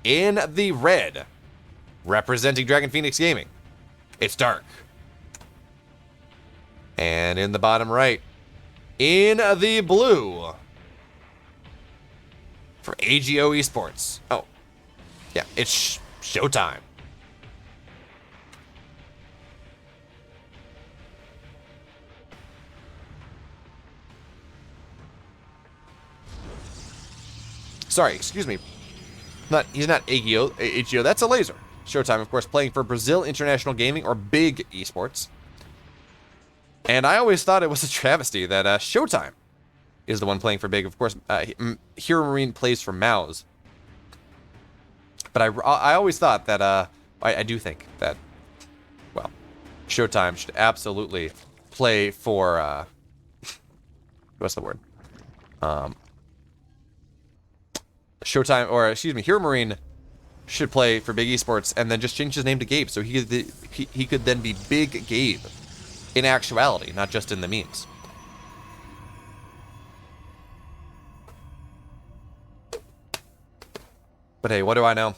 In the red, representing Dragon Phoenix Gaming, it's Dark. And in the bottom right, in the blue, for AGO Esports. Oh, yeah, it's Showtime. Sorry, excuse me. He's not AGO, that's a laser. Showtime, of course, playing for Brazil International Gaming, or Big Esports. And I always thought it was a travesty that Showtime is the one playing for Big. Of course, Hero Marine plays for Mouse. But I always thought that, I do think that, well, Showtime should absolutely play for, what's the word? Showtime, or excuse me, Hero Marine should play for Big Esports and then just change his name to Gabe, so he could then be Big Gabe in actuality, not just in the memes. But hey, what do I know?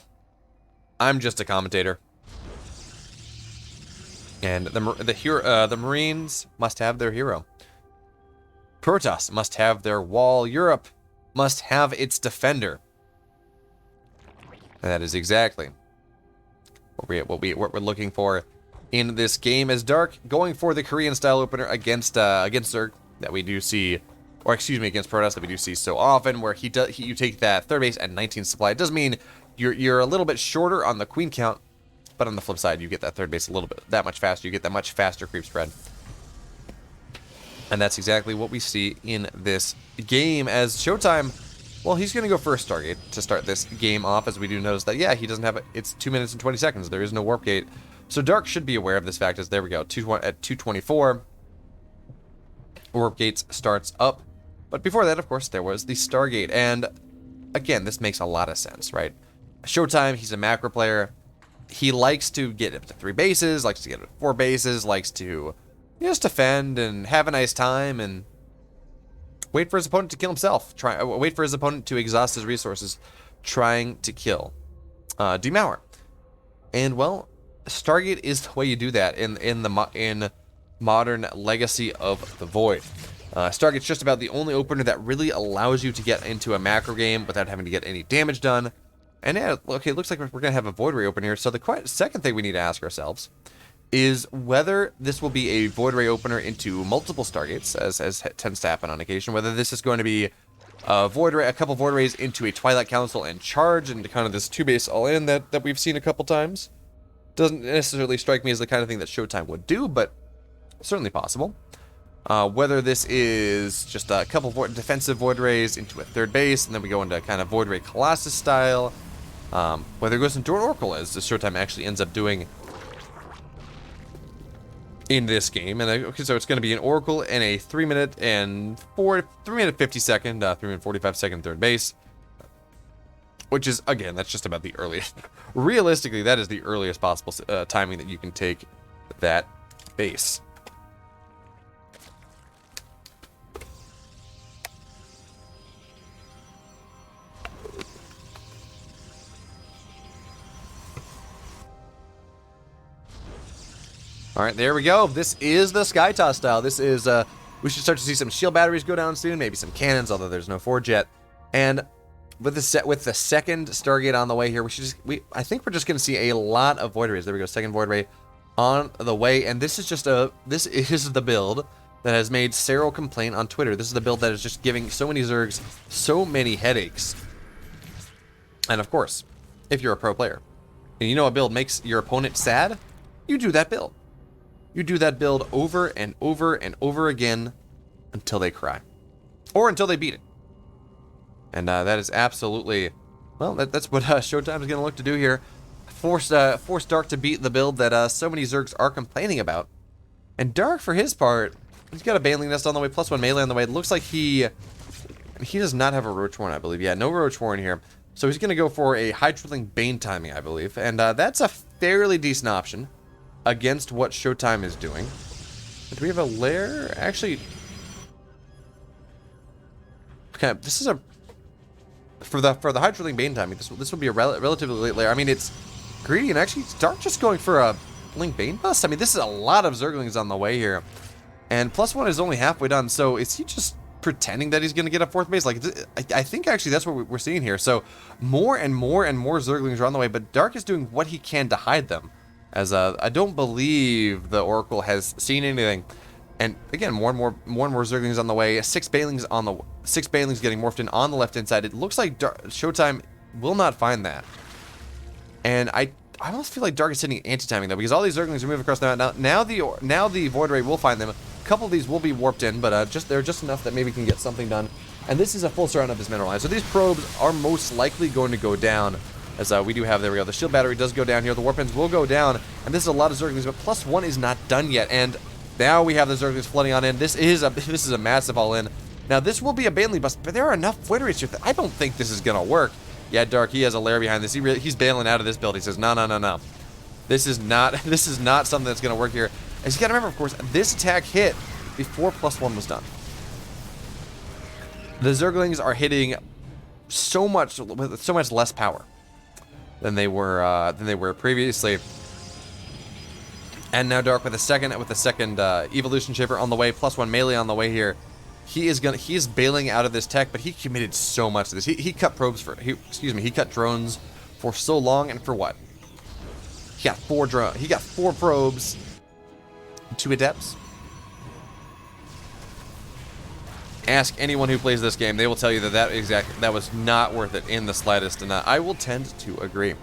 I'm just a commentator. And the Marines must have their hero. Protoss must have their wall. Europe must have its defender. And that is exactly what we're looking for in this game, as Dark going for the Korean style opener against Zerg that we do see, or excuse me, against Protoss that we do see so often, where you take that third base at 19 supply. It does mean you're a little bit shorter on the queen count, but on the flip side, you get that third base a little bit that much faster. You get that much faster creep spread. And that's exactly what we see in this game, as Showtime, well, he's going to go first Stargate to start this game off, as we do notice that, yeah, he doesn't have it. It's 2 minutes and 20 seconds. There is no warp gate. So Dark should be aware of this fact, as there we go. At 2:24, warp gates starts up. But before that, of course, there was the Stargate. And again, this makes a lot of sense, right? Showtime, he's a macro player. He likes to get up to 3 bases, likes to get up to 4 bases, likes to just defend and have a nice time and wait for his opponent to kill himself. Wait for his opponent to exhaust his resources, trying to kill Demour. And well, Stargate is the way you do that in modern Legacy of the Void. Stargate's just about the only opener that really allows you to get into a macro game without having to get any damage done. And yeah, okay, it looks like we're going to have a Void Ray open here. So the second thing we need to ask ourselves is whether this will be a Void Ray opener into multiple Stargates, as tends to happen on occasion. Whether this is going to be a couple Void Rays into a Twilight Council and charge into kind of this 2-base all-in that we've seen a couple times. Doesn't necessarily strike me as the kind of thing that Showtime would do, but certainly possible. Whether this is just a couple defensive Void Rays into a third base, and then we go into kind of Void Ray Colossus style. Whether it goes into an Oracle, as the Showtime actually ends up doing in this game. And okay, so it's going to be an Oracle and a 3 minute 50 second, 3 minute 45 second third base. Which is, again, that's just about the earliest. Realistically, that is the earliest possible timing that you can take that base. All right, there we go. This is the Skytoss style. This is, we should start to see some shield batteries go down soon, maybe some cannons, although there's no forge yet. And with the second Stargate on the way here, I think we're just going to see a lot of Void Rays. There we go, second Void Ray on the way, and this is the build that has made Cyril complain on Twitter. This is the build that is just giving so many Zergs so many headaches. And of course, if you're a pro player and you know a build makes your opponent sad, you do that build. You do that build over and over and over again until they cry, or until they beat it. And that is absolutely, well, that's what Showtime is going to look to do here. Force Dark to beat the build that so many Zergs are complaining about. And Dark, for his part, he's got a Baneling Nest on the way, +1 melee on the way. It looks like he does not have a Roach Warren, I believe. Yeah, no Roach Warren here. So he's going to go for a high tripling Bane timing, I believe. And that's a fairly decent option against what Showtime is doing. Do we have a lair? Actually, okay, this is a for the Hydro Link Bane timing, this will be a relatively late layer. I mean, it's greedy, and actually Dark just going for a Link Bane bust. I mean, this is a lot of Zerglings on the way here, and +1 is only halfway done. So is he just pretending that he's going to get a 4th base? Like, I think actually that's what we're seeing here. So more and more and more Zerglings are on the way, but Dark is doing what he can to hide them. As I don't believe the Oracle has seen anything. And again, more and more Zerglings on the way. 6 Banelings getting morphed in on the left-hand side. It looks like Showtime will not find that. And I almost feel like Dark is sitting anti-timing though, because all these Zerglings are moving across the map. Now the Void Ray will find them. A couple of these will be warped in, but they're just enough that maybe can get something done. And this is a full surround of this mineral line. So these probes are most likely going to go down. As we do have, there we go, the shield battery does go down here, the warp pins will go down, and this is a lot of Zerglings, but +1 is not done yet, and now we have the Zerglings flooding on in. This is a massive all-in. Now this will be a Baneling bust, but there are enough Void Rays here that I don't think this is gonna work. Yeah, Dark, he has a lair behind this. He's bailing out of this build. He says, no. This is not something that's gonna work here. As you gotta remember, of course, this attack hit before +1 was done. The Zerglings are hitting so much with so much less power than they were previously. And now Dark with a second evolution shaper on the way, +1 melee on the way here. He is bailing out of this tech, but he committed so much to this. He cut probes he cut drones for so long, and for what? He got 4 probes, 2 adepts. Ask anyone who plays this game, they will tell you that was not worth it in the slightest, and I will tend to agree.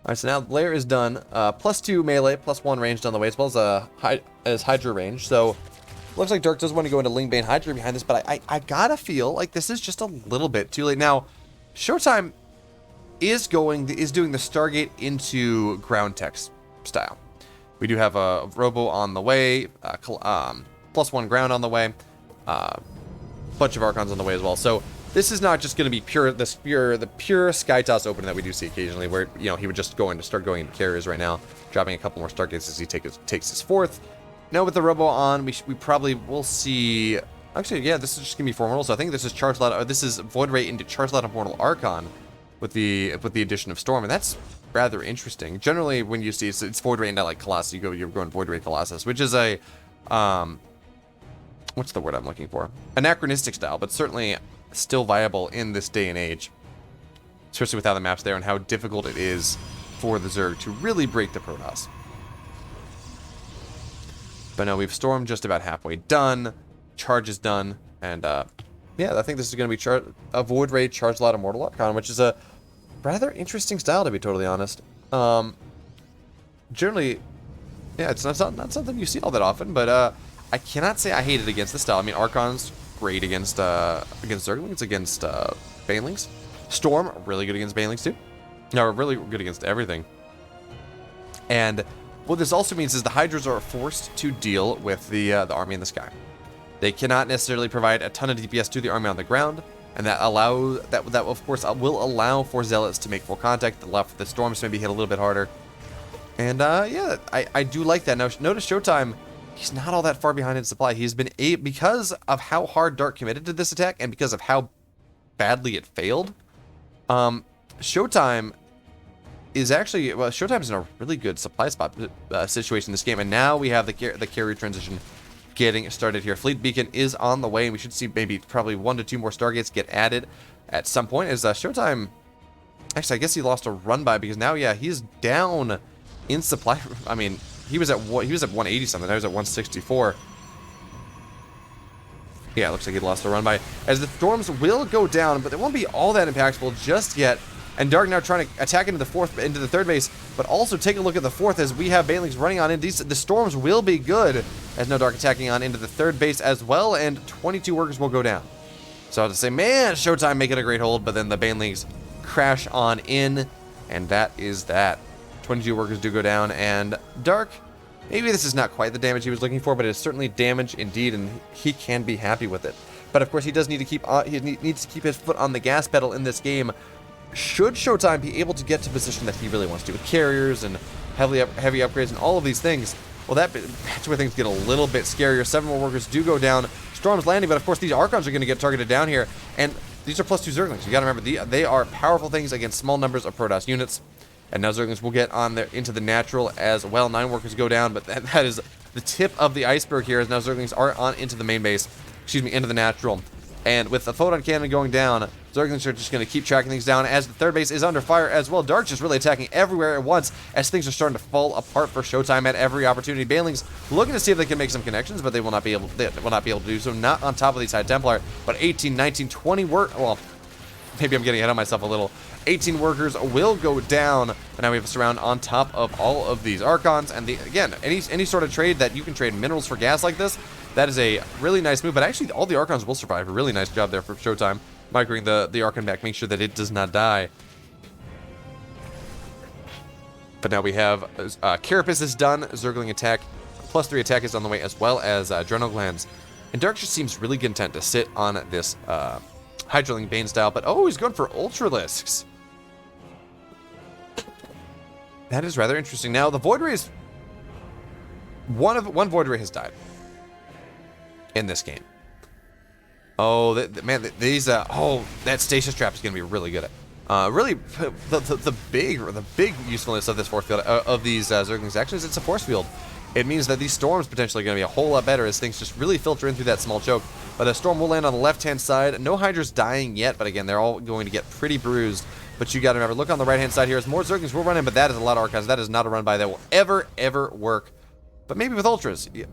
Alright, so now the layer is done. +2 melee, +1 ranged on the way, as well as Hydra range. So looks like Dark does want to go into Ling Bane Hydra behind this, but I gotta feel like this is just a little bit too late. Now, Showtime is doing the Stargate into ground text style. We do have a Robo on the way, +1 ground on the way, bunch of Archons on the way as well. So this is not just going to be the pure Sky Toss opening that we do see occasionally, where he would just start going into carriers right now, dropping a couple more Stargates as he takes his 4th. Now with the Robo on, we probably will see. Actually, yeah, this is just gonna be 4 mortals. So I think this is this is Void Ray into Charged Out Mortal Archon with the addition of Storm, and that's rather interesting. Generally, when you see it's Void Ray into like Colossus, you're going Void Ray Colossus, which is a what's the word I'm looking for? Anachronistic style, but certainly still viable in this day and age, especially with how the map's there and how difficult it is for the Zerg to really break the Protoss. But no, we've Storm just about halfway done. Charge is done, and yeah, I think this is going to be a Void Ray Charged Lot Immortal Archon, which is a rather interesting style, to be totally honest. Generally, yeah, it's not something you see all that often, but I cannot say I hate it against this style. I mean, Archon's great against Zerglings, against Banelings. Storm, really good against Banelings too. No, really good against everything. And what this also means is the Hydras are forced to deal with the army in the sky. They cannot necessarily provide a ton of DPS to the army on the ground, and that of course will allow for Zealots to make full contact, allow for the Storms to maybe hit a little bit harder. And yeah, I do like that. Now notice Showtime, he's not all that far behind in supply. He's been because of how hard Dark committed to this attack and because of how badly it failed. Showtime is actually, well, Showtime's in a really good supply spot situation in this game, and now we have the carrier transition getting started here. Fleet Beacon is on the way, and we should see maybe probably 1 to 2 more Stargates get added at some point. As Showtime, actually, I guess he lost a run by, because now, yeah, he's down in supply. I mean, he was at 180 something. Now he's at 164. Yeah, it looks like he lost a run by. As the Storms will go down, but they won't be all that impactful just yet. And Dark now trying to attack into the 3rd base, but also take a look at the 4th as we have Banelings running on in. The Storms will be good, as no Dark attacking on into the 3rd base as well, and 22 workers will go down. So I have to say, man, Showtime making a great hold, but then the Banelings crash on in, and that is that. 22 workers do go down, and Dark, maybe this is not quite the damage he was looking for, but it is certainly damage indeed, and he can be happy with it. But of course, he does need to keep he needs to keep his foot on the gas pedal in this game. Should Showtime be able to get to position that he really wants to, with carriers and heavy upgrades and all of these things, Well, that's where things get a little bit scarier. 7 more workers do go down. Storm's landing, but of course these Archons are going to get targeted down here. And these are +2 Zerglings. You got to remember, they are powerful things against small numbers of Protoss units. And now Zerglings will get on there into the natural as well. 9 workers go down, but that is the tip of the iceberg here, as now Zerglings are on into the main base. Excuse me, into the natural. And with the photon cannon going down, Zerglings are just going to keep tracking things down as the third base is under fire as well. Dark's just really attacking everywhere at once as things are starting to fall apart for Showtime at every opportunity. Banelings looking to see if they can make some connections, but they will not be able to do so. Not on top of these High Templar, but 18, 19, 20 work. Well, maybe I'm getting ahead of myself a little. 18 workers will go down, but now we have a surround on top of all of these Archons. And again, any sort of trade that you can trade minerals for gas like this, that is a really nice move. But actually, all the Archons will survive. A really nice job there for Showtime. Microing the Archon back, make sure that it does not die. But now we have Carapace is done. Zergling attack, +3 attack is on the way, as well as Adrenal Glands. And Dark just seems really content to sit on this Hydroling Bane style. But oh, he's going for Ultralisks. That is rather interesting. Now the Void Rays, one Void Ray has died in this game. Oh, man, these oh, that stasis trap is going to be really good at. Really, the big usefulness of this force field of these Zerglings actually is it's a force field. It means that these storms potentially are going to be a whole lot better as things just really filter in through that small choke. But a storm will land on the left-hand side. No Hydras dying yet, but again, they're all going to get pretty bruised. But you got to remember, look on the right-hand side here. As more Zerglings will run in, but that is a lot of Archons. That is not a run-by that will ever work. But maybe with Ultras. Yeah.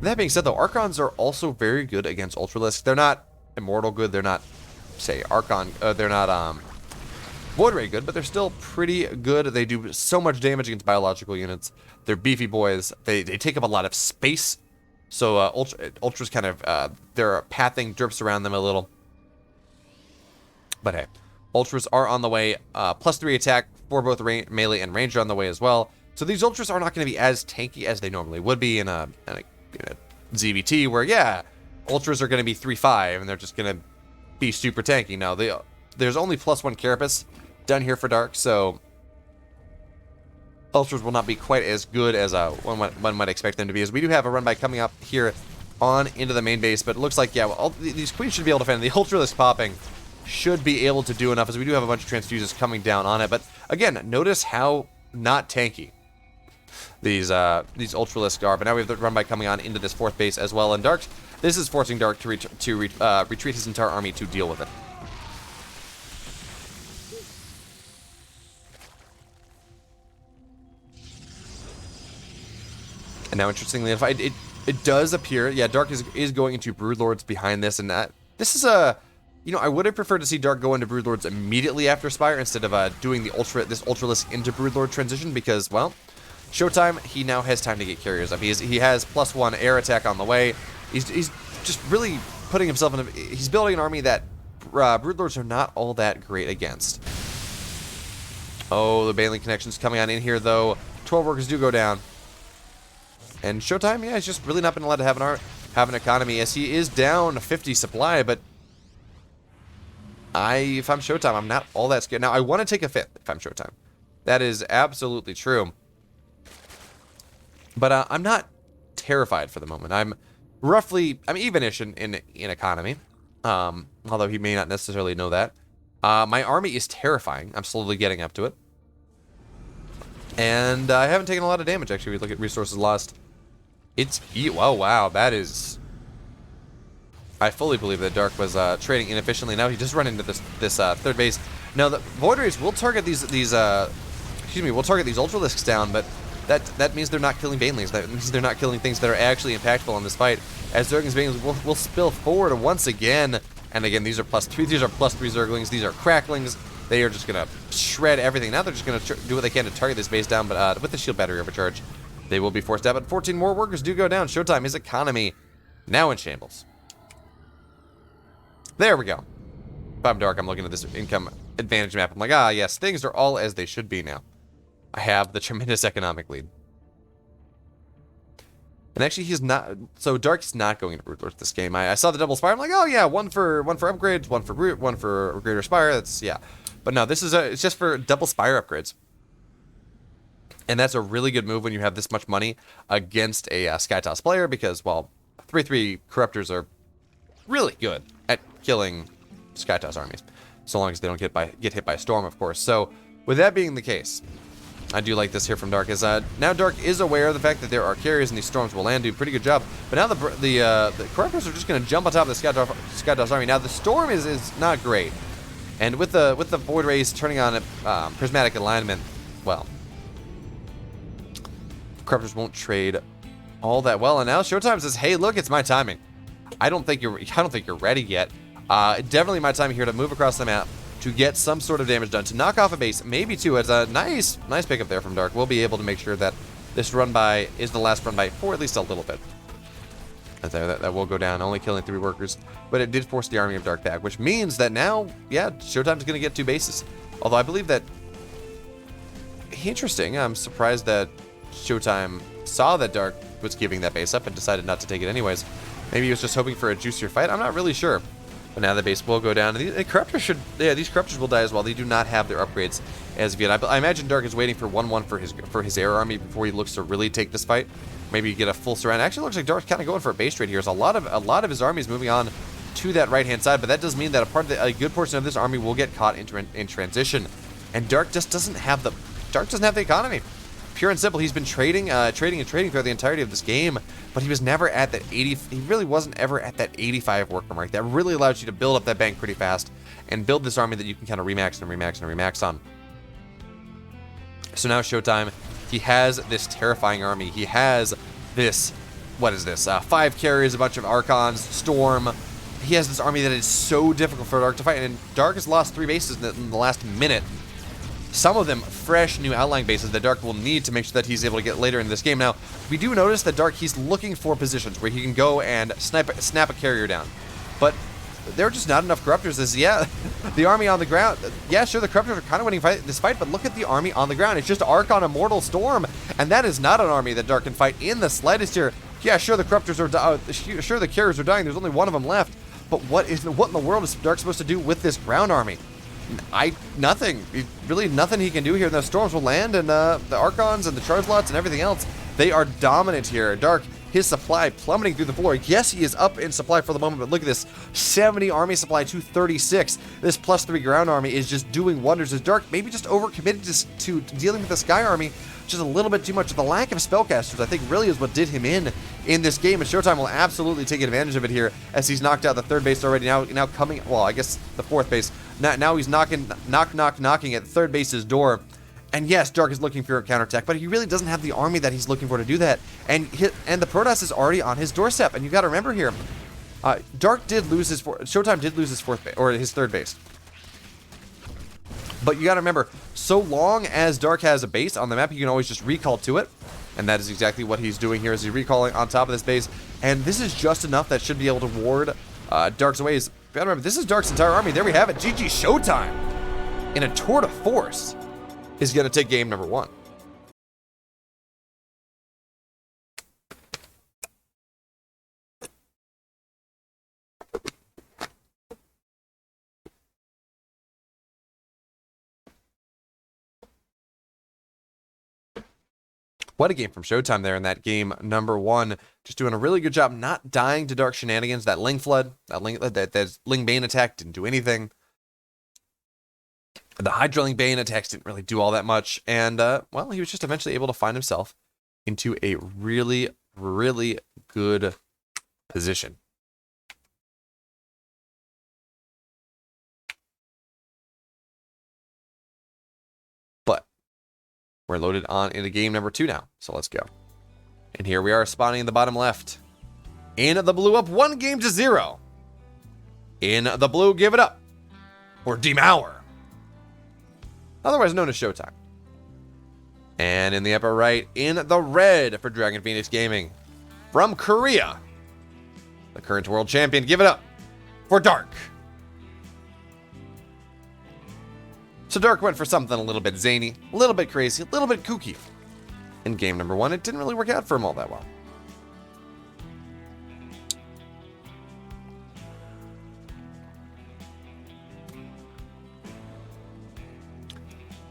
That being said, though, Archons are also very good against Ultralisks. They're not immortal good. They're not, say, they're not Void Ray good, but they're still pretty good. They do so much damage against biological units. They're beefy boys. They take up a lot of space. So Ultras kind of, their pathing drips around them a little. But hey, Ultras are on the way. +3 attack for both melee and ranger on the way as well. So these Ultras are not going to be as tanky as they normally would be in a ZVT, where, yeah, Ultras are going to be 3-5, and they're just going to be super tanky. Now, there's only +1 Carapace done here for Dark, so Ultras will not be quite as good as one might expect them to be, as we do have a run-by coming up here on into the main base, but it looks like, yeah, well, these Queens should be able to defend. The Ultralisk popping should be able to do enough, as we do have a bunch of Transfuses coming down on it, but again, notice how not tanky these Ultralisks are. But now we have the run-by coming on into this fourth base as well, and Dark, this is forcing Dark to retreat his entire army to deal with it. And now, interestingly enough, it does appear, yeah, Dark is going into Broodlords behind this, and this is I would have preferred to see Dark go into Broodlords immediately after Spire instead of doing this Ultralisk into Broodlord transition, because, well, Showtime, he now has time to get carriers up. He has +1 air attack on the way. He's just really putting himself in he's building an army that Broodlords are not all that great against. Oh, the Baneling connection's coming on in here, though. 12 workers do go down. And Showtime, yeah, he's just really not been allowed to have an economy, as he is down 50 supply, but if I'm Showtime, I'm not all that scared. Now, I want to take a 5th if I'm Showtime. That is absolutely true. But I'm not terrified for the moment. I'm even-ish in economy, although he may not necessarily know that. My army is terrifying. I'm slowly getting up to it. And I haven't taken a lot of damage, actually. We look at resources lost. Oh, wow, that is... I fully believe that Dark was trading inefficiently. Now he just run into this third base. Now, the Void Rays will target these Ultralisks down, but that means they're not killing Banelings. That means they're not killing things that are actually impactful in this fight. As Zerglings Banelings will spill forward once again. And again, these are +2. These are +3 Zerglings. These are Cracklings. They are just going to shred everything. Now they're just going to do what they can to target this base down, but with the shield battery overcharge, they will be forced out. But 14 more workers do go down. Showtime, his economy now in shambles. There we go. If I'm Dark, I'm looking at this income advantage map. I'm like, yes, things are all as they should be now. I have the tremendous economic lead. And actually, he's not. So Dark's not going to Broodlords this game. I saw the double Spire. I'm like, oh yeah, one for upgrades, one for Greater Spire. That's, yeah. But no, this is it's just for double Spire upgrades. And that's a really good move when you have this much money against a Skytoss player because, well, 3/3 Corruptors are really good at killing Skytoss armies, so long as they don't get hit by a storm, of course. So, with that being the case, I do like this here from Dark. Is now Dark is aware of the fact that there are carriers and these storms will land, do a pretty good job. But now the Corruptors are just going to jump on top of the Skytoss army. Now the storm is not great, and with the Void Rays turning on prismatic alignment, well, Corruptors won't trade all that well. And now Showtime says, "Hey, look, it's my timing. I don't think you're ready yet. Definitely my time here to move across the map to get some sort of damage done, to knock off a base, maybe two." It's a nice pickup there from Dark. We'll be able to make sure that this run by is the last run by for at least a little bit. That will go down, only killing 3 workers, but it did force the army of Dark back, which means that now, yeah, Showtime's going to get 2 bases. Although I believe that, interesting, I'm surprised that Showtime saw that Dark was giving that base up and decided not to take it anyways. Maybe he was just hoping for a juicier fight. I'm not really sure. But now the base will go down. And these Corruptors will die as well. They do not have their upgrades as of yet. I imagine Dark is waiting for 1-1 for his air army before he looks to really take this fight. Maybe get a full surround. Actually, looks like Dark's kind of going for a base trade here. There's a lot of his armies moving on to that right-hand side, but that does mean that a good portion of this army will get caught in transition. And Dark just doesn't have the economy. Pure and simple, he's been trading throughout the entirety of this game, but he was never at that 80. He really wasn't ever at that 85 worker mark. That really allows you to build up that bank pretty fast and build this army that you can kind of remax and remax and remax on. So now Showtime, he has this terrifying army. He has this, what is this? 5 carriers, a bunch of Archons, Storm. He has this army that is so difficult for Dark to fight, and Dark has lost 3 bases in the last minute. Some of them fresh new outlying bases that Dark will need to make sure that he's able to get later in this game. Now, we do notice that Dark, he's looking for positions where he can go and snap a carrier down. But there are just not enough Corruptors. Yeah, the army on the ground, yeah, sure, the Corruptors are kind of winning this fight, but look at the army on the ground. It's just Archon Immortal Storm, and that is not an army that Dark can fight in the slightest here. Yeah, sure, the Corruptors are sure, the carriers are dying. There's only one of them left. But what in the world is Dark supposed to do with this ground army? Nothing. Really nothing he can do here. The storms will land, and the Archons and the charge lots and everything else, they are dominant here. Dark, his supply plummeting through the floor. Yes, he is up in supply for the moment, but look at this. 70 army supply to 36. This +3 ground army is just doing wonders. As Dark maybe just overcommitted to dealing with the Sky army just a little bit too much. The lack of spellcasters, I think, really is what did him in this game, and Showtime will absolutely take advantage of it here as he's knocked out the 3rd base already. Now coming, well, I guess the 4th base. Now he's knocking at the 3rd base's door. And yes, Dark is looking for a counterattack, but he really doesn't have the army that he's looking for to do that. And the Protoss is already on his doorstep. And you got to remember here, Showtime did lose his 4th base, or his 3rd base. But you got to remember, so long as Dark has a base on the map, you can always just recall to it. And that is exactly what he's doing here, is he's recalling on top of this base. And this is just enough that should be able to ward Dark's away. You gotta remember, this is Dark's entire army. There we have it. GG Showtime, in a tour de force, is going to take game number 1. What a game from Showtime there in that game number 1. Just doing a really good job not dying to Dark shenanigans. That Ling Flood, that Ling Bane attack didn't do anything. The Hydra Bane attacks didn't really do all that much. And, well, he was just eventually able to find himself into a really, really good position. But we're loaded on into game number 2 now. So let's go. And here we are spawning in the bottom left. In the blue, up 1-0. In the blue, give it up for Demour, otherwise known as Showtime. And in the upper right, in the red for Dragon Phoenix Gaming, from Korea, the current world champion, give it up for Dark. So Dark went for something a little bit zany, a little bit crazy, a little bit kooky. In game number 1, it didn't really work out for him all that well.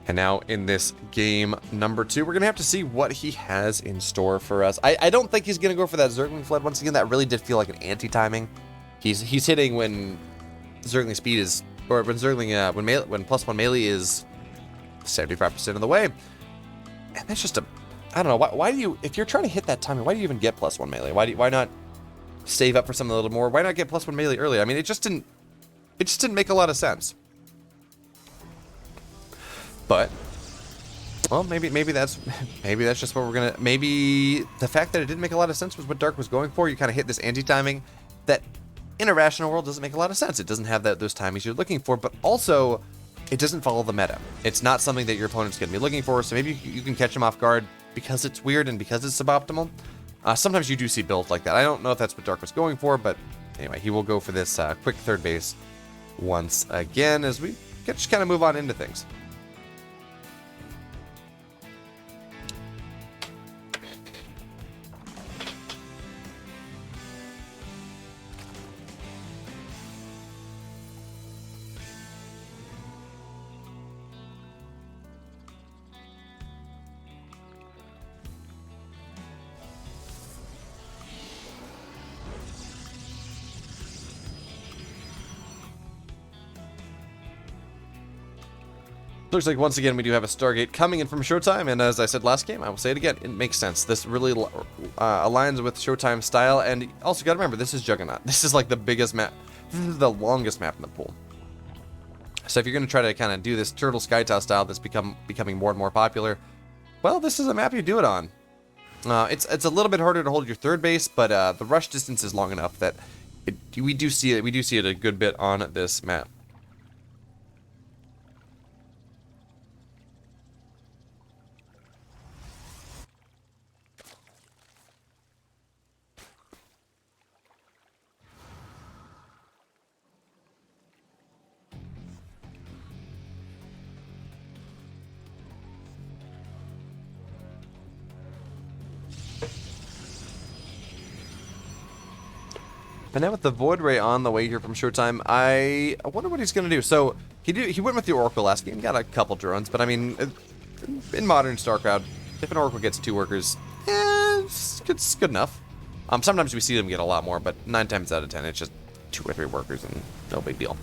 And now in this game number 2, we're going to have to see what he has in store for us. I don't think he's going to go for that Zergling Flood. Once again, that really did feel like an anti-timing. He's hitting when Zergling speed is, or when Zergling, when +1 melee is 75% of the way. And that's just I don't know, why do you, if you're trying to hit that timing, why do you even get +1 melee? Why not save up for something a little more? Why not get +1 melee early? I mean, it just didn't make a lot of sense. But, well, maybe that's just what we're gonna, maybe the fact that it didn't make a lot of sense was what Dark was going for. You kind of hit this anti-timing that in a rational world doesn't make a lot of sense. It doesn't have those timings you're looking for, but also it doesn't follow the meta. It's not something that your opponent's gonna be looking for, so maybe you can catch them off guard because it's weird and because it's suboptimal. Sometimes you do see builds like that. I don't know if that's what Dark was going for, but anyway, he will go for this quick third base once again as we just kind of move on into things. Looks like once again we do have a Stargate coming in from Showtime, and as I said last game, I will say it again, it makes sense. This really aligns with Showtime style, and also got to remember, this is Juggernaut. This is like the biggest map, this is the longest map in the pool. So if you're going to try to kind of do this Turtle Sky Tile style that's becoming more and more popular, well, this is a map you do it on. It's a little bit harder to hold your third base, but the rush distance is long enough that we do see it a good bit on this map. And now with the Void Ray on the way here from Showtime, I wonder what he's going to do. So he went with the Oracle last game, got a couple drones, but I mean, in modern StarCraft, if an Oracle gets 2 workers, it's good enough. Sometimes we see them get a lot more, but 9 times out of 10, it's just 2 or 3 workers and no big deal.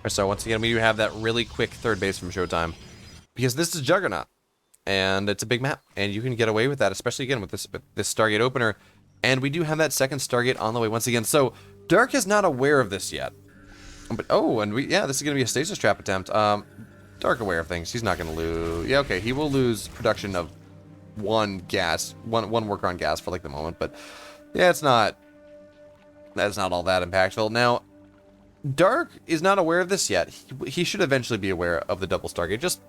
So once again, we do have that really quick third base from Showtime, because this is Juggernaut, and it's a big map, and you can get away with that, especially again with this Stargate opener, and we do have that second Stargate on the way once again. So Dark is not aware of this yet, but this is gonna be a stasis trap attempt. Dark aware of things. He's not gonna lose. Yeah, okay, he will lose production of one worker on gas for like the moment, but yeah, that's not all that impactful. Now, Dark is not aware of this yet. He should eventually be aware of the double Stargate, just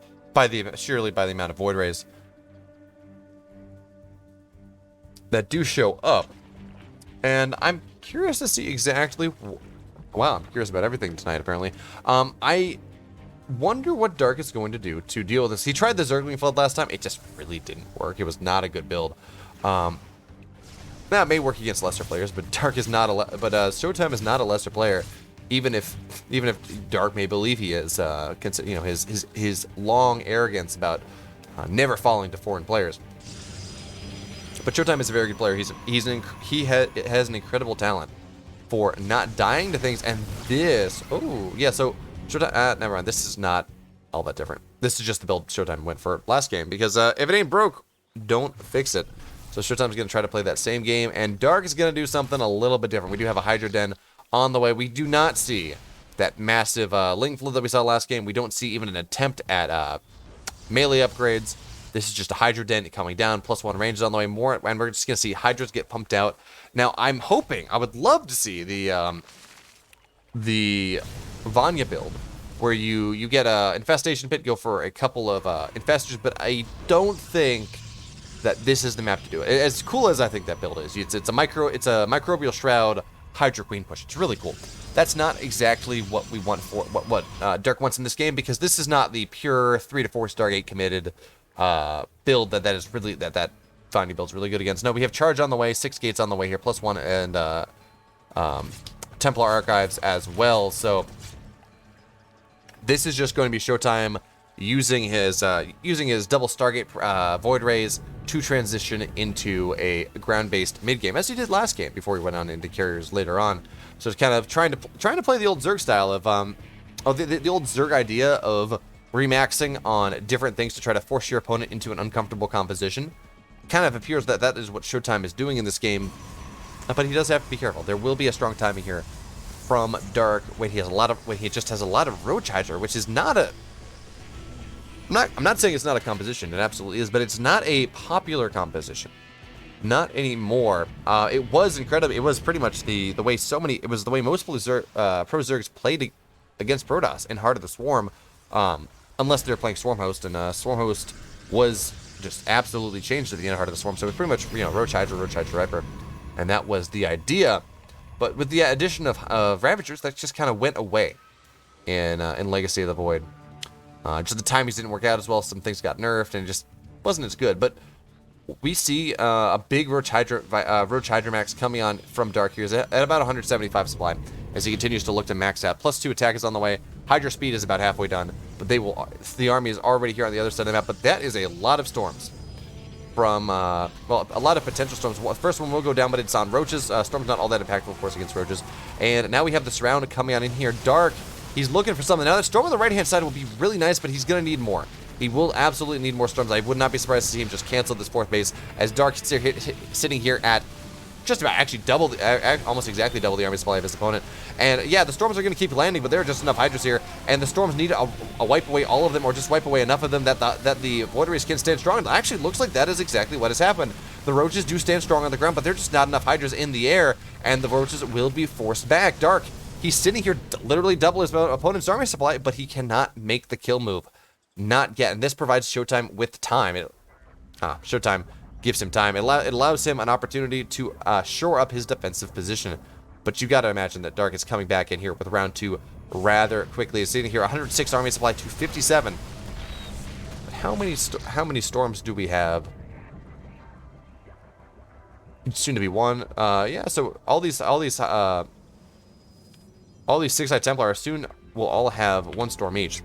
surely by the amount of Void Rays that do show up. And I'm curious to see exactly. Wow, I'm curious about everything tonight. Apparently, I wonder what Dark is going to do to deal with this. He tried the Zergling Flood last time. It just really didn't work. It was not a good build. That may work against lesser players, but Dark is not Showtime is not a lesser player. Even if Dark may believe he is, his long arrogance about never falling to foreign players. But Showtime is a very good player. He has an incredible talent for not dying to things. And this, oh yeah, so Showtime. Never mind. This is not all that different. This is just the build Showtime went for last game, because if it ain't broke, don't fix it. So Showtime's gonna try to play that same game, and Dark is gonna do something a little bit different. We do have a Hydro Den on the way. We do not see that massive Link Flood that we saw last game. We don't see even an attempt at melee upgrades. This is just a Hydro Den coming down, +1 range is on the way, more, and we're just going to see Hydras get pumped out. Now, I'm hoping, I would love to see the Vanya build, where you get a infestation pit, go for a couple of infestors, but I don't think that this is the map to do it. As cool as I think that build is, it's a microbial shroud Hydra Queen push. It's really cool. That's not exactly what we want for what Dark wants in this game, because this is not the pure 3 to 4 Stargate committed build that is really that Vanya build's really good against. No, we have charge on the way, 6 gates on the way here, +1, and Templar Archives as well. So this is just going to be Showtime using his double Stargate Void Rays to transition into a ground-based mid game, as he did last game before he went on into carriers later on. So it's kind of trying to play the old Zerg style of the old Zerg idea of remaxing on different things to try to force your opponent into an uncomfortable composition. Kind of appears that that is what Showtime is doing in this game, but he does have to be careful. There will be a strong timing here from Dark when he just has a lot of Roach Hydra, which is not a. I'm not saying it's not a composition. It absolutely is, but it's not a popular composition. Not anymore. It was incredible. It was pretty much the way so many. It was the way most Pro Zergs played against Protoss in Heart of the Swarm, unless they're playing Swarmhost, and Swarmhost was just absolutely changed at the end of Heart of the Swarm. So it was pretty much, Roach Hydra, Viper, and that was the idea. But with the addition of Ravagers, that just kind of went away in Legacy of the Void. Just the timings didn't work out as well. Some things got nerfed, and it just wasn't as good. But we see a big Roach Hydra max coming on from Dark here at about 175 supply, as he continues to look to max out. +2 attack is on the way. Hydra speed is about halfway done, but the army is already here on the other side of the map. But that is a lot of storms from, well, a lot of potential storms. First one will go down, but it's on Roaches. Storm's not all that impactful, of course, against Roaches. And now we have the surround coming on in here. Dark, he's looking for something. Now, that storm on the right-hand side will be really nice, but he's going to need more. He will absolutely need more storms. I would not be surprised to see him just cancel this 4th base, as Dark sitting here at just about actually almost exactly double the army supply of his opponent. And yeah, the storms are going to keep landing, but there are just enough Hydras here, and the storms need a wipe away all of them, or just wipe away enough of them that the Void Rays can stand strong. It actually looks like that is exactly what has happened. The Roaches do stand strong on the ground, but there's just not enough Hydras in the air, and the Roaches will be forced back. Dark, he's sitting here literally double his opponent's army supply, but he cannot make the kill move. Not yet, and this provides Showtime with time. Showtime gives him time. It allows him an opportunity to shore up his defensive position. But you got to imagine that Dark is coming back in here with round 2 rather quickly. He's sitting here, 106 army supply to 57. But how many storms do we have? Soon to be 1. Yeah. So all these 6-eyed Templars soon will all have 1 storm each.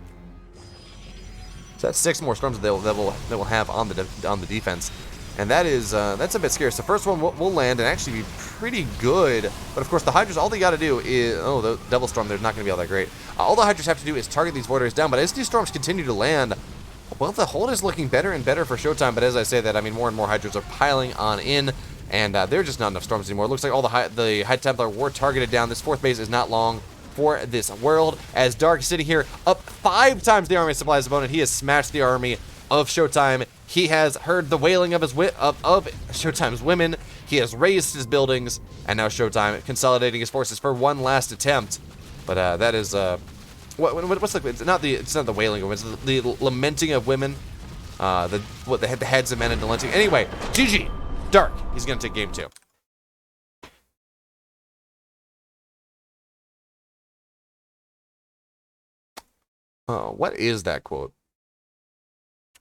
So that's 6 more storms that will have on the defense, and that's a bit scary. So the first one will land and actually be pretty good. But of course, the Hydras, all they got to do is the double storm. They're not going to be all that great. All the Hydras have to do is target these Void Rays down. But as these storms continue to land, well, the hold is looking better and better for Showtime. But as I say that, I mean more and more Hydras are piling on in, and there are just not enough storms anymore. It looks like all the High Templar were targeted down. This 4th base is not long for this world, as Dark is sitting here up 5 times the army supply of his opponent. He has smashed the army of Showtime. He has heard the wailing of Showtime's women. He has raised his buildings, and now Showtime consolidating his forces for one last attempt. But that is what's the it's not the wailing of women, it's the lamenting of women. The heads of men and lamenting. Anyway, GG Dark. He's gonna take game 2. What is that quote?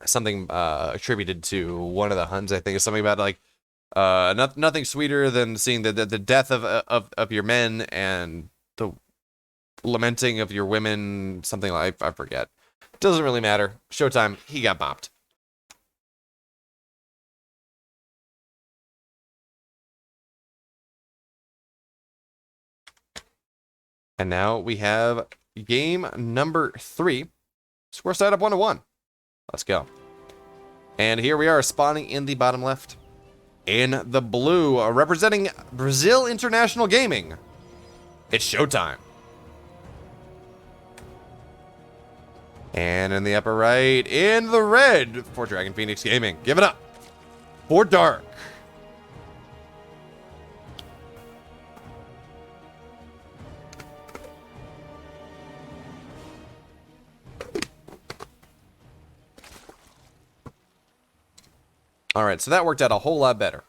Something attributed to one of the Huns, I think. It's something about like nothing sweeter than seeing the death of your men and the lamenting of your women. Something like, I forget. Doesn't really matter. Showtime, he got bopped. And now we have game number 3. Score side up 1-1. Let's go. And here we are, spawning in the bottom left. In the blue, representing Brazil International Gaming, it's Showtime. And in the upper right, in the red, for Dragon Phoenix Gaming. Give it up for Dark. All right, so that worked out a whole lot better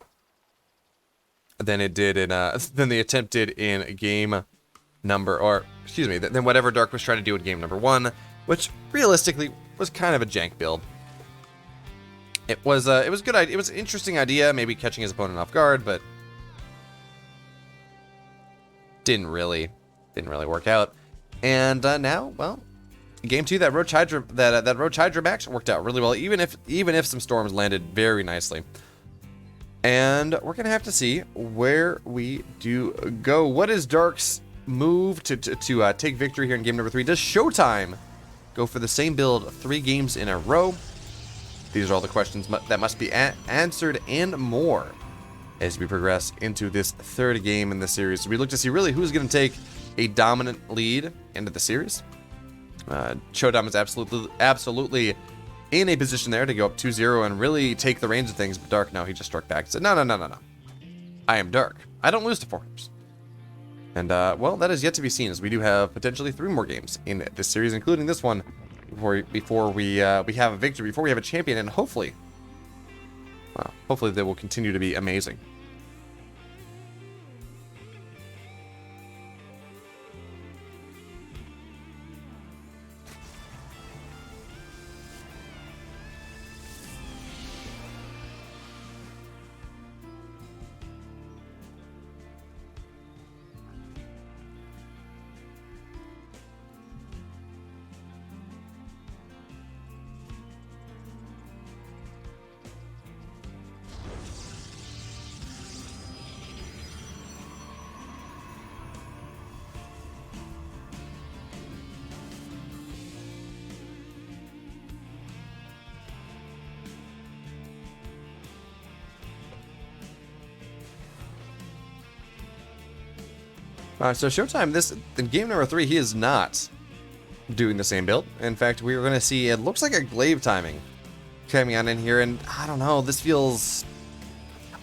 than it did in than the attempt did in game number, or excuse me, than whatever Dark was trying to do in game number 1, which realistically was kind of a jank build. It was good. It was an interesting idea, maybe catching his opponent off guard, but didn't really work out. And now, well, game 2, that Roach Hydra, that Roach Hydra max worked out really well, even if some storms landed very nicely. And we're gonna have to see where we do go. What is Dark's move to take victory here in game number 3? Does Showtime go for the same build 3 games in a row? These are all the questions that must be answered and more as we progress into this 3rd game in the series. So we look to see really who's going to take a dominant lead into the series. Showtime is absolutely in a position there to go up 2-0 and really take the reins of things. But Dark, no, he just struck back and said, no. I am Dark. I don't lose to foreigners. And, well, that is yet to be seen, as we do have potentially 3 more games in this series, including this one, before we have a victory, before we have a champion, and hopefully, well, hopefully they will continue to be amazing. So Showtime, in game number 3, he is not doing the same build. In fact, we are going to see, it looks like a glaive timing coming on in here, and I don't know, this feels,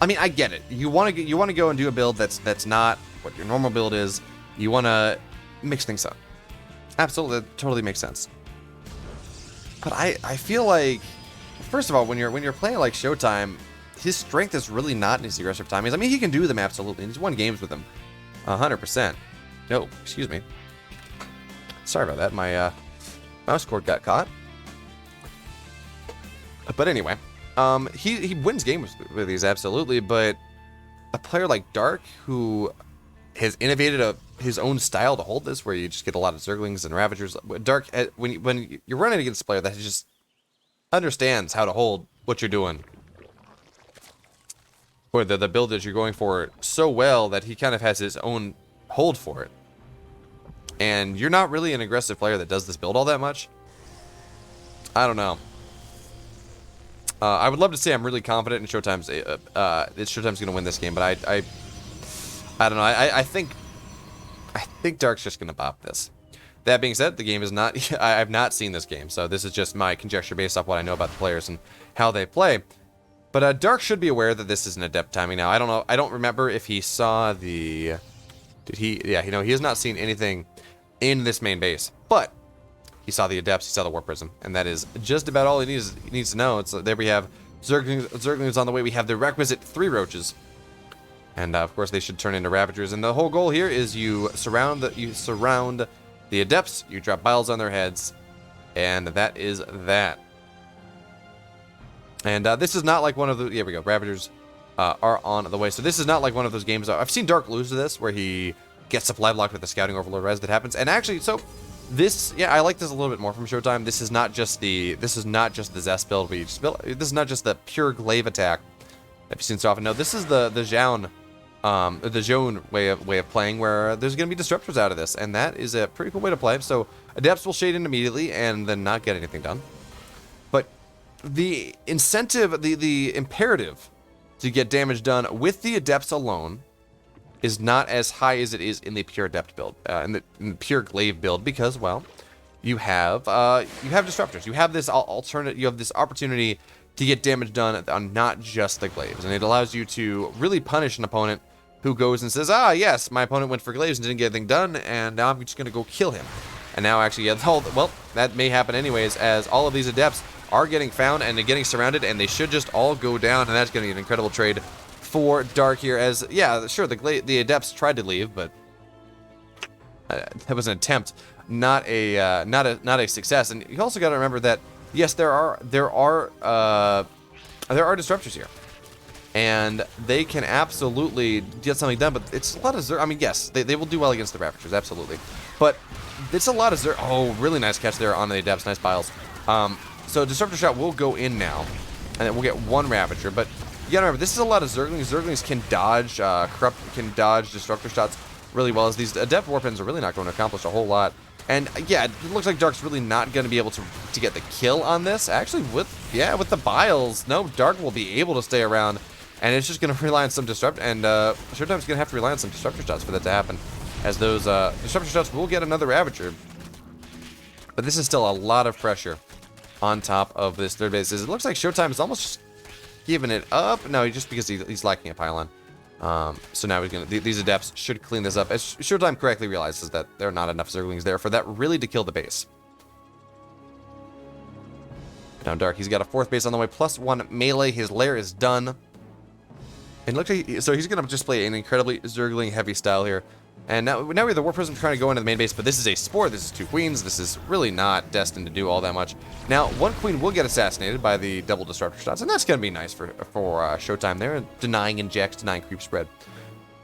I mean, I get it. You want to go and do a build that's not what your normal build is. You want to mix things up. Absolutely, that totally makes sense. But I feel like, first of all, when you're playing like Showtime, his strength is really not in his aggressive timings. I mean, he can do them absolutely, and he's won games with them. 100%. No, excuse me. Sorry about that. My mouse cord got caught. But anyway, he wins games with these, absolutely. But a player like Dark, who has innovated his own style to hold this, where you just get a lot of Zerglings and Ravagers. Dark, when you're running against a player that just understands how to hold what you're doing, or the build that you're going for so well that he kind of has his own hold for it. And you're not really an aggressive player that does this build all that much. I don't know. I would love to say I'm really confident in Showtime's going to win this game, but I don't know. I think Dark's just going to bop this. That being said, the game is not. I've not seen this game, so this is just my conjecture based off what I know about the players and how they play. But Dark should be aware that this is an adept timing. Now, I don't know. I don't remember if he saw the. Did he? Yeah, he has not seen anything in this main base, but he saw the adepts. He saw the Warp Prism, and that is just about all he needs to know. It's there we have Zerglings on the way. We have the requisite 3 roaches, and of course they should turn into Ravagers. And the whole goal here is you surround the adepts. You drop biles on their heads, and that is that. And this is not like one of the... Here we go. Ravagers are on the way. So this is not like one of those games... I've seen Dark lose to this, where he gets supply blocked with the Scouting Overlord res that happens. And actually, so... This... Yeah, I like this a little bit more from Showtime. This is not just the Zest build. This is not just the pure glaive attack that you've seen so often. No, this is the Zhone... the Zhone way of playing, where there's going to be disruptors out of this. And that is a pretty cool way to play. So adepts will shade in immediately and then not get anything done. But... the incentive, the imperative to get damage done with the adepts alone is not as high as it is in the pure adept build, in the pure glaive build, because, well, you have disruptors. You have this alternate. You have this opportunity to get damage done on not just the glaives, and it allows you to really punish an opponent who goes and says, "Ah, yes, my opponent went for glaives and didn't get anything done, and now I'm just going to go kill him." And now actually, yeah, well, that may happen anyways, as all of these Adepts are getting found and getting surrounded, and they should just all go down, and that's going to be an incredible trade for Dark here, as, yeah, sure, the Adepts tried to leave, but that was an attempt, not a success. And you also got to remember that, yes, there are disruptors here, and they can absolutely get something done, but it's a lot of I mean, yes, they will do well against the Ravagers, absolutely, but it's a lot of oh, really nice catch there on the Adepts, nice Biles. So Disruptor Shot will go in now, and then we'll get one Ravager, but you gotta remember, this is a lot of Zerglings. Zerglings can dodge, can dodge Disruptor Shots really well, as these Adept Warpins are really not going to accomplish a whole lot. And yeah, it looks like Dark's really not going to be able to get the kill on this. Actually, with the Biles, no, Dark will be able to stay around, and it's just going to rely on some Disrupt, and Showtime's going to have to rely on some Disruptor Shots for that to happen, as those Disruptor Shots will get another Ravager. But this is still a lot of pressure on top of this third base. It looks like Showtime is almost just giving it up. No, just because he's lacking a pylon. So now he's gonna. These Adepts should clean this up, as Showtime correctly realizes that there are not enough Zerglings there for that really to kill the base. Now Dark, he's got a fourth base on the way, +1 melee. His lair is done. And it looks like so he's gonna display an incredibly Zergling heavy style here. And now we have the War Prism trying to go into the main base, but this is a Spore, this is 2 Queens, this is really not destined to do all that much. Now, 1 Queen will get assassinated by the double Disruptor Shots, and that's going to be nice for Showtime there, denying injects, denying creep spread.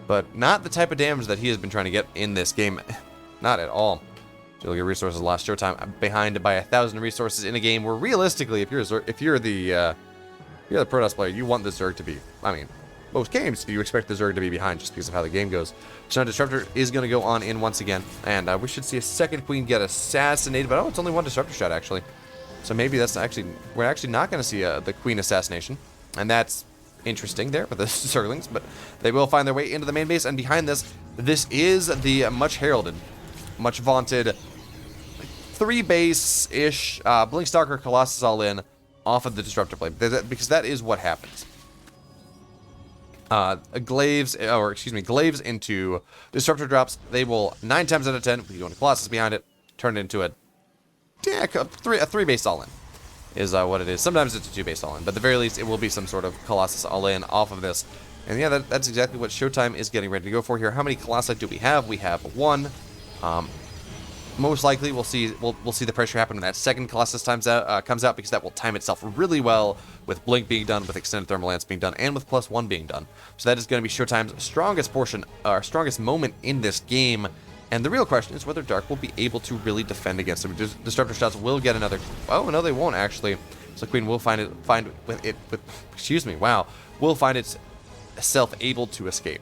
But not the type of damage that he has been trying to get in this game, not at all. So look at resources lost. Showtime behind by 1,000 resources in a game where realistically, if you're the Protoss player, you want the Zerg to be, I mean, most games, you expect the Zerg to be behind just because of how the game goes. So now Disruptor is going to go on in once again, and we should see a second Queen get assassinated, but oh, it's only 1 Disruptor Shot, actually. So maybe that's actually, we're actually not going to see the Queen assassination, and that's interesting there for the Zerglings, but they will find their way into the main base, and behind this is the much heralded, much vaunted 3 base-ish Blink Stalker Colossus all in off of the Disruptor plate, because that is what happens. Glaives into Disruptor drops. They will 9 times out of 10, if you want a Colossus behind it, turn it into a 3 base all in is what it is. Sometimes it's a 2 base all in, but at the very least, it will be some sort of Colossus all in off of this. And yeah, that's exactly what Showtime is getting ready to go for here. How many Colossi do we have? We have 1. Most likely, we'll see the pressure happen when that second Colossus comes out, because that will time itself really well with Blink being done, with Extended Thermal Lance being done, and with +1 being done. So that is going to be Showtime's strongest portion, our strongest moment in this game. And the real question is whether Dark will be able to really defend against them. Disruptor Shots will get another. Oh no, they won't actually. So Queen will find itself able to escape.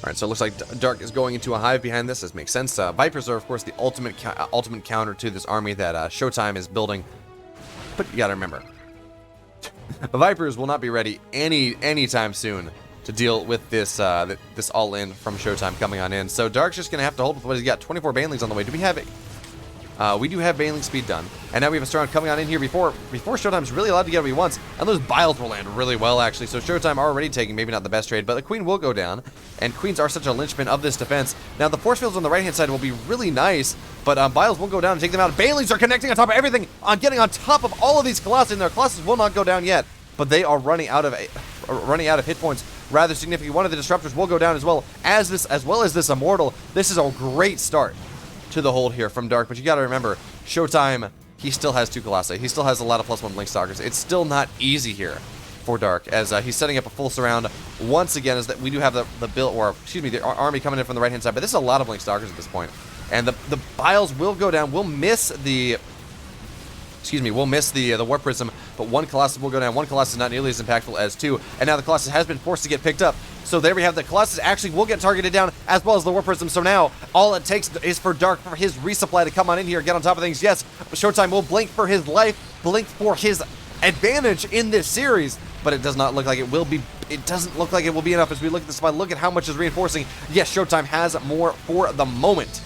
Alright, so it looks like Dark is going into a hive behind this. This makes sense. Vipers are, of course, the ultimate counter to this army that Showtime is building. But you gotta remember, Vipers will not be ready anytime soon to deal with this this all-in from Showtime coming on in. So Dark's just gonna have to hold with what he's got. 24 Banelings on the way. Do we have it? We do have Baneling speed done, and now we have a Strong coming on in here before Showtime's really allowed to get what he wants, and those Biles will land really well, actually, so Showtime already taking maybe not the best trade, but the Queen will go down, and Queens are such a linchpin of this defense. Now, the force fields on the right-hand side will be really nice, but Biles will go down and take them out. Banelings are connecting on top of everything, on getting on top of all of these Colossi, and their Colossus will not go down yet, but they are running out of hit points rather significantly. One of the Disruptors will go down as well as this Immortal. This is a great start to the hold here from Dark, but you gotta remember, Showtime, he still has 2 Colossi. He still has a lot of +1 Blink Stalkers. It's still not easy here for Dark, as he's setting up a full surround once again, as that we do have the army coming in from the right-hand side, but this is a lot of Blink Stalkers at this point. And the Biles will go down. We'll miss the War Prism, but 1 Colossus will go down. 1 Colossus is not nearly as impactful as 2, and now the Colossus has been forced to get picked up. So there we have the Colossus actually will get targeted down, as well as the War Prism. So now all it takes is for Dark, for his resupply to come on in here, get on top of things. Yes, Showtime will blink for his life, blink for his advantage in this series, but it does not look like it will be. It doesn't look like it will be enough as we look at this spot. Look at how much is reinforcing. Yes, Showtime has more for the moment.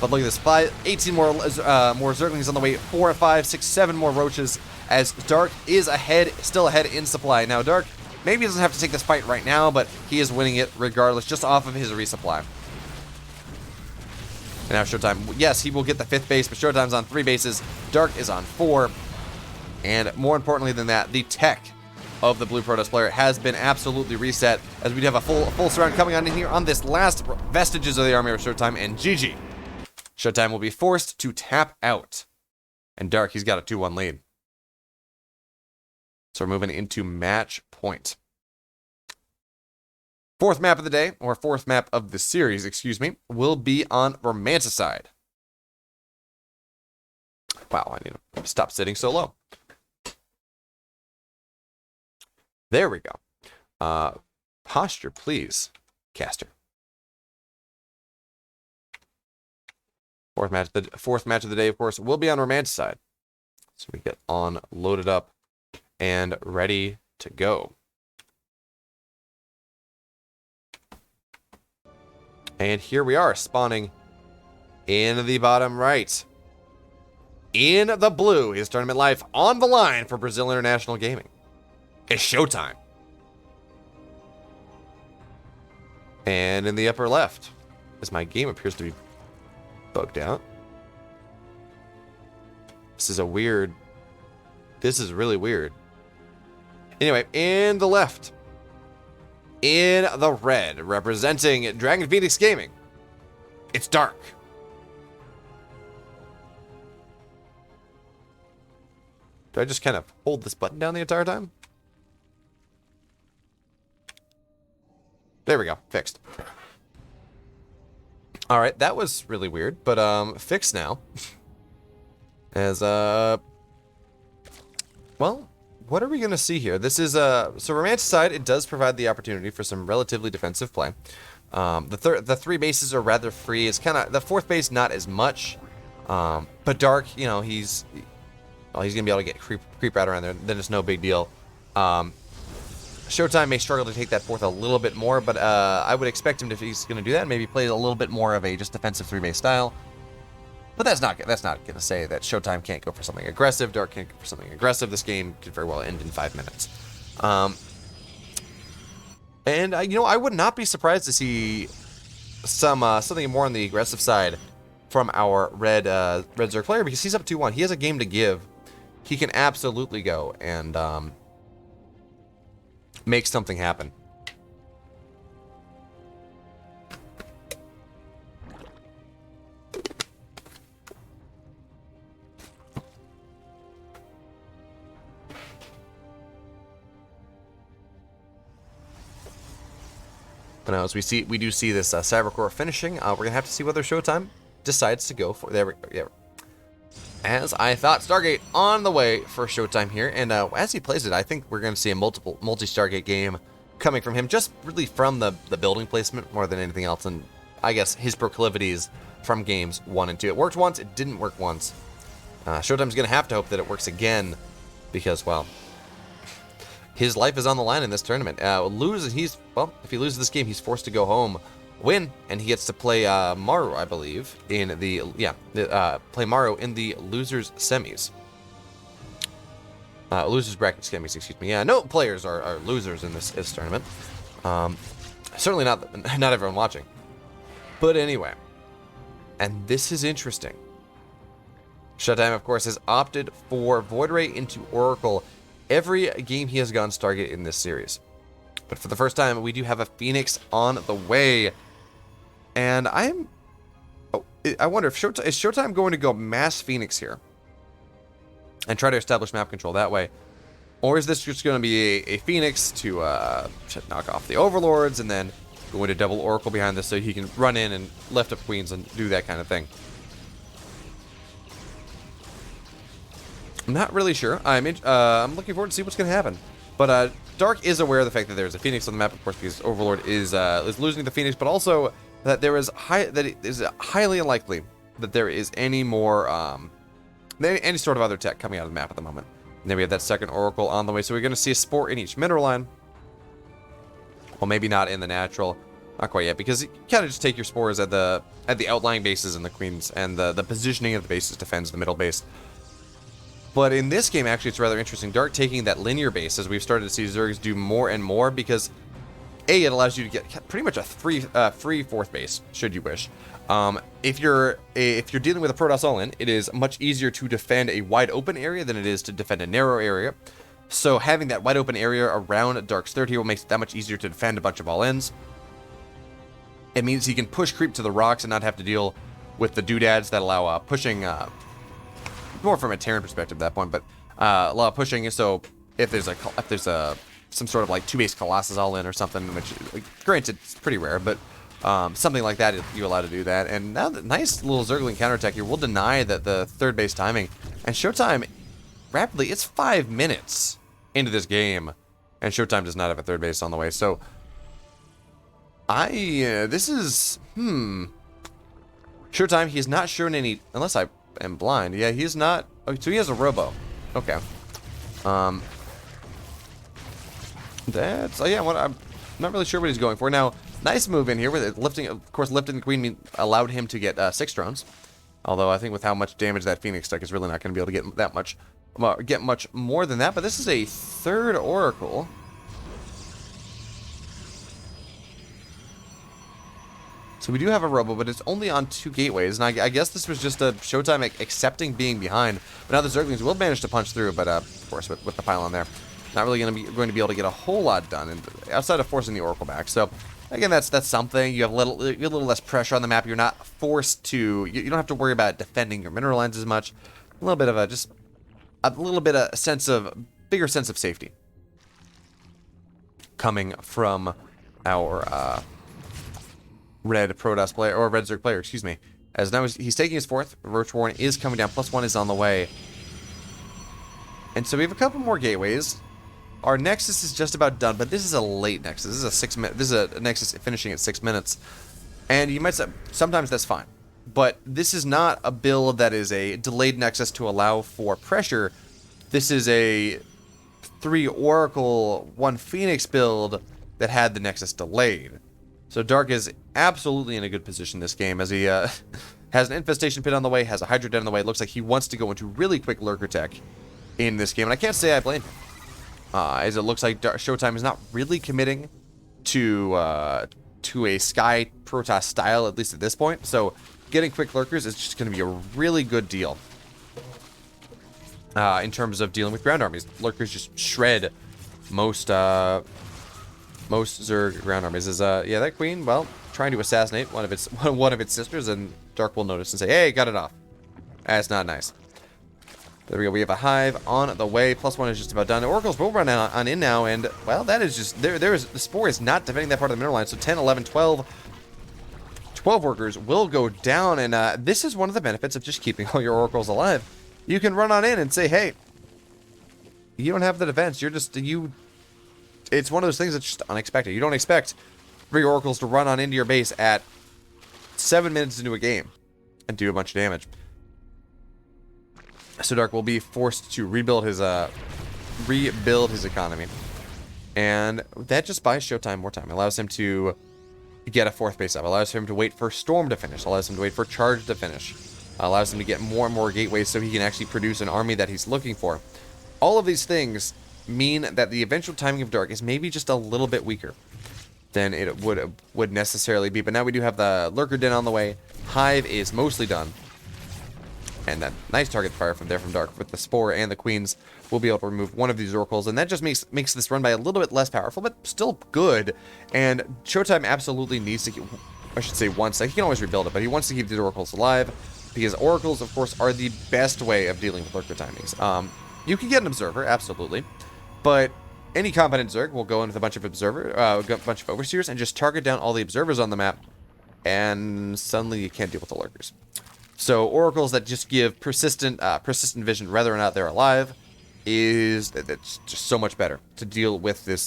But look at this, 18 more Zerglings on the way, 4, 5, 6, 7 more Roaches, as Dark is ahead, still ahead in supply. Now Dark maybe doesn't have to take this fight right now, but he is winning it regardless, just off of his resupply. And now SHOWTIME, yes, he will get the 5th base, but SHOWTIME's on 3 bases, Dark is on 4, and more importantly than that, the tech of the Blue Protoss player has been absolutely reset, as we have a full surround coming on in here on this last vestiges of the army of SHOWTIME, and GG. SHOWTIME will be forced to tap out. And Dark, he's got a 2-1 lead. So we're moving into match point. 4th map of the day, or 4th map of the series, excuse me, will be on Romanticide. Wow, I need to stop sitting so low. There we go. Posture, please, caster. Fourth match of the day, of course, will be on Romanticide. So we get on, loaded up, and ready to go. And here we are, spawning in the bottom right. In the blue, his tournament life on the line for Brazil International Gaming. It's SHOWTIME. And in the upper left, as my game appears to be bugged out. This is really weird. Anyway, in the left, in the red, representing Dragon Phoenix Gaming, it's Dark. Do I just kind of hold this button down the entire time? There we go, fixed. All right, that was really weird, but fixed now. As well, what are we gonna see here? This is so Romanticide. It does provide the opportunity for some relatively defensive play. The 3 bases are rather free. It's kind of the 4th base, not as much. But Dark, you know, he's gonna be able to get creep out around there. Then it's no big deal. SHOWTIME may struggle to take that 4th a little bit more, but I would expect him to, if he's going to do that, maybe play a little bit more of a just defensive 3-base style. But that's not going to say that SHOWTIME can't go for something aggressive. Dark can't go for something aggressive. This game could very well end in 5 minutes. And you know, I would not be surprised to see something more on the aggressive side from our red Zerg player, because he's up 2-1. He has a game to give. He can absolutely go and make something happen. But now, as we do see this Cybercore finishing, we're gonna have to see whether SHOWTIME decides to go for. There we go. Yeah. As I thought, Stargate on the way for SHOWTIME here, and as he plays it, I think we're going to see a multi-Stargate game coming from him, just really from the building placement more than anything else, and I guess his proclivities from games 1 and 2. It worked once, it didn't work once. SHOWTIME's going to have to hope that it works again, because, well, his life is on the line in this tournament. If he loses this game, he's forced to go home, win, and he gets to play Maru, I believe, in the play Maru in the losers semis. Losers bracket semis, excuse me. Yeah, no players are losers in this tournament. Certainly not everyone watching. But anyway, and this is interesting. SHOWTIME, of course, has opted for Void Ray into Oracle every game he has gone Stargate in this series. But for the first time, we do have a Phoenix on the way. And I wonder if is SHOWTIME going to go mass Phoenix here and try to establish map control that way, or is this just going to be a Phoenix to knock off the Overlords and then go into double Oracle behind this so he can run in and lift up Queens and do that kind of thing? I'm not really sure. I'm looking forward to see what's going to happen. But Dark is aware of the fact that there's a Phoenix on the map, of course, because Overlord is losing the Phoenix, but also that it is highly unlikely that there is any more any sort of other tech coming out of the map at the moment. And then we have that second Oracle on the way, so we're going to see a Spore in each mineral line. Well, maybe not in the natural. Not quite yet, because you kind of just take your spores at the outlying bases and the queens, and the positioning of the bases defends the middle base. But in this game, actually, it's rather interesting. Dark taking that linear base, as we've started to see Zergs do more and more, because A, it allows you to get pretty much a free fourth base, should you wish. If you're dealing with a Protoss all-in, it is much easier to defend a wide open area than it is to defend a narrow area. So having that wide open area around Dark's third hero makes it that much easier to defend a bunch of all-ins. It means he can push creep to the rocks and not have to deal with the doodads that allow pushing, more from a Terran perspective at that point, but allow pushing. So if there's some sort of like 2-base Colossus all-in or something, which, granted, it's pretty rare, but something like that, you're allowed to do that. And now the nice little Zergling counterattack here will deny that the third base timing. And Showtime, rapidly, it's 5 minutes into this game, and Showtime does not have a third base on the way. So this is, Showtime, he has not shown any, unless I am blind. Yeah, he's not, oh, so he has a robo. Okay. That's, yeah, I'm not really sure what he's going for. Now, nice move in here with it, lifting, of course, lifting the queen allowed him to get 6 drones. Although I think with how much damage that Phoenix took, is really not going to be able to get that much, get much more than that. But this is a third Oracle. So we do have a robo, but it's only on 2 gateways, and I guess this was just a Showtime accepting being behind. But now the Zerglings will manage to punch through, but of course with the pylon there, not really going to be able to get a whole lot done, and outside of forcing the Oracle back. So again, that's something. You have a little less pressure on the map. You're not forced to. You don't have to worry about defending your mineral lines as much. A little bit of bigger sense of safety coming from our red Protoss player, or red Zerg player, excuse me. As now he's taking his 4th. Roach Warren is coming down. +1 is on the way. And so we have a couple more gateways. Our Nexus is just about done, but this is a late Nexus. This is a 6-minute. This is a Nexus finishing at 6 minutes. And you might say, sometimes that's fine. But this is not a build that is a delayed Nexus to allow for pressure. This is a 3 Oracle, 1 Phoenix build that had the Nexus delayed. So Dark is absolutely in a good position this game, as he has an Infestation Pit on the way, has a Hydra Den on the way. It looks like he wants to go into really quick Lurker Tech in this game, and I can't say I blame him. As it looks like Showtime is not really committing to a Sky Protoss style, at least at this point. So getting quick Lurkers is just going to be a really good deal in terms of dealing with ground armies. Lurkers just shred most Zerg ground armies. Yeah, that queen, well, trying to assassinate one of its sisters, and Dark will notice and say, "Hey, got it off." That's not nice. There we go. We have a hive on the way. +1 is just about done. The Oracles will run on in now, and well, that is just there is the Spore is not defending that part of the mineral line. So 10, 11, 12 workers will go down, and this is one of the benefits of just keeping all your Oracles alive. You can run on in and say, "Hey, you don't have the defense. You're just you." It's one of those things that's just unexpected. You don't expect 3 Oracles to run on into your base at 7 minutes into a game and do a bunch of damage. So Dark will be forced to rebuild his economy, and that just buys Showtime more time. It allows him to get a 4th base up. Allows him to wait for Storm to finish. Allows him to wait for Charge to finish. Allows him to get more and more gateways so he can actually produce an army that he's looking for. All of these things mean that the eventual timing of Dark is maybe just a little bit weaker than it would necessarily be. But now we do have the Lurker Den on the way. Hive is mostly done. And that nice target fire from Dark with the Spore and the Queens. We'll be able to remove one of these Oracles, and that just makes this run by a little bit less powerful, but still good. And Showtime absolutely needs to, I should say once, he can always rebuild it, but he wants to keep these Oracles alive, because Oracles, of course, are the best way of dealing with Lurker timings. You can get an Observer, absolutely, but any competent Zerg will go in with a bunch of Overseers and just target down all the Observers on the map, and suddenly you can't deal with the Lurkers. So Oracles that just give persistent vision whether or not they're alive that's just so much better to deal with this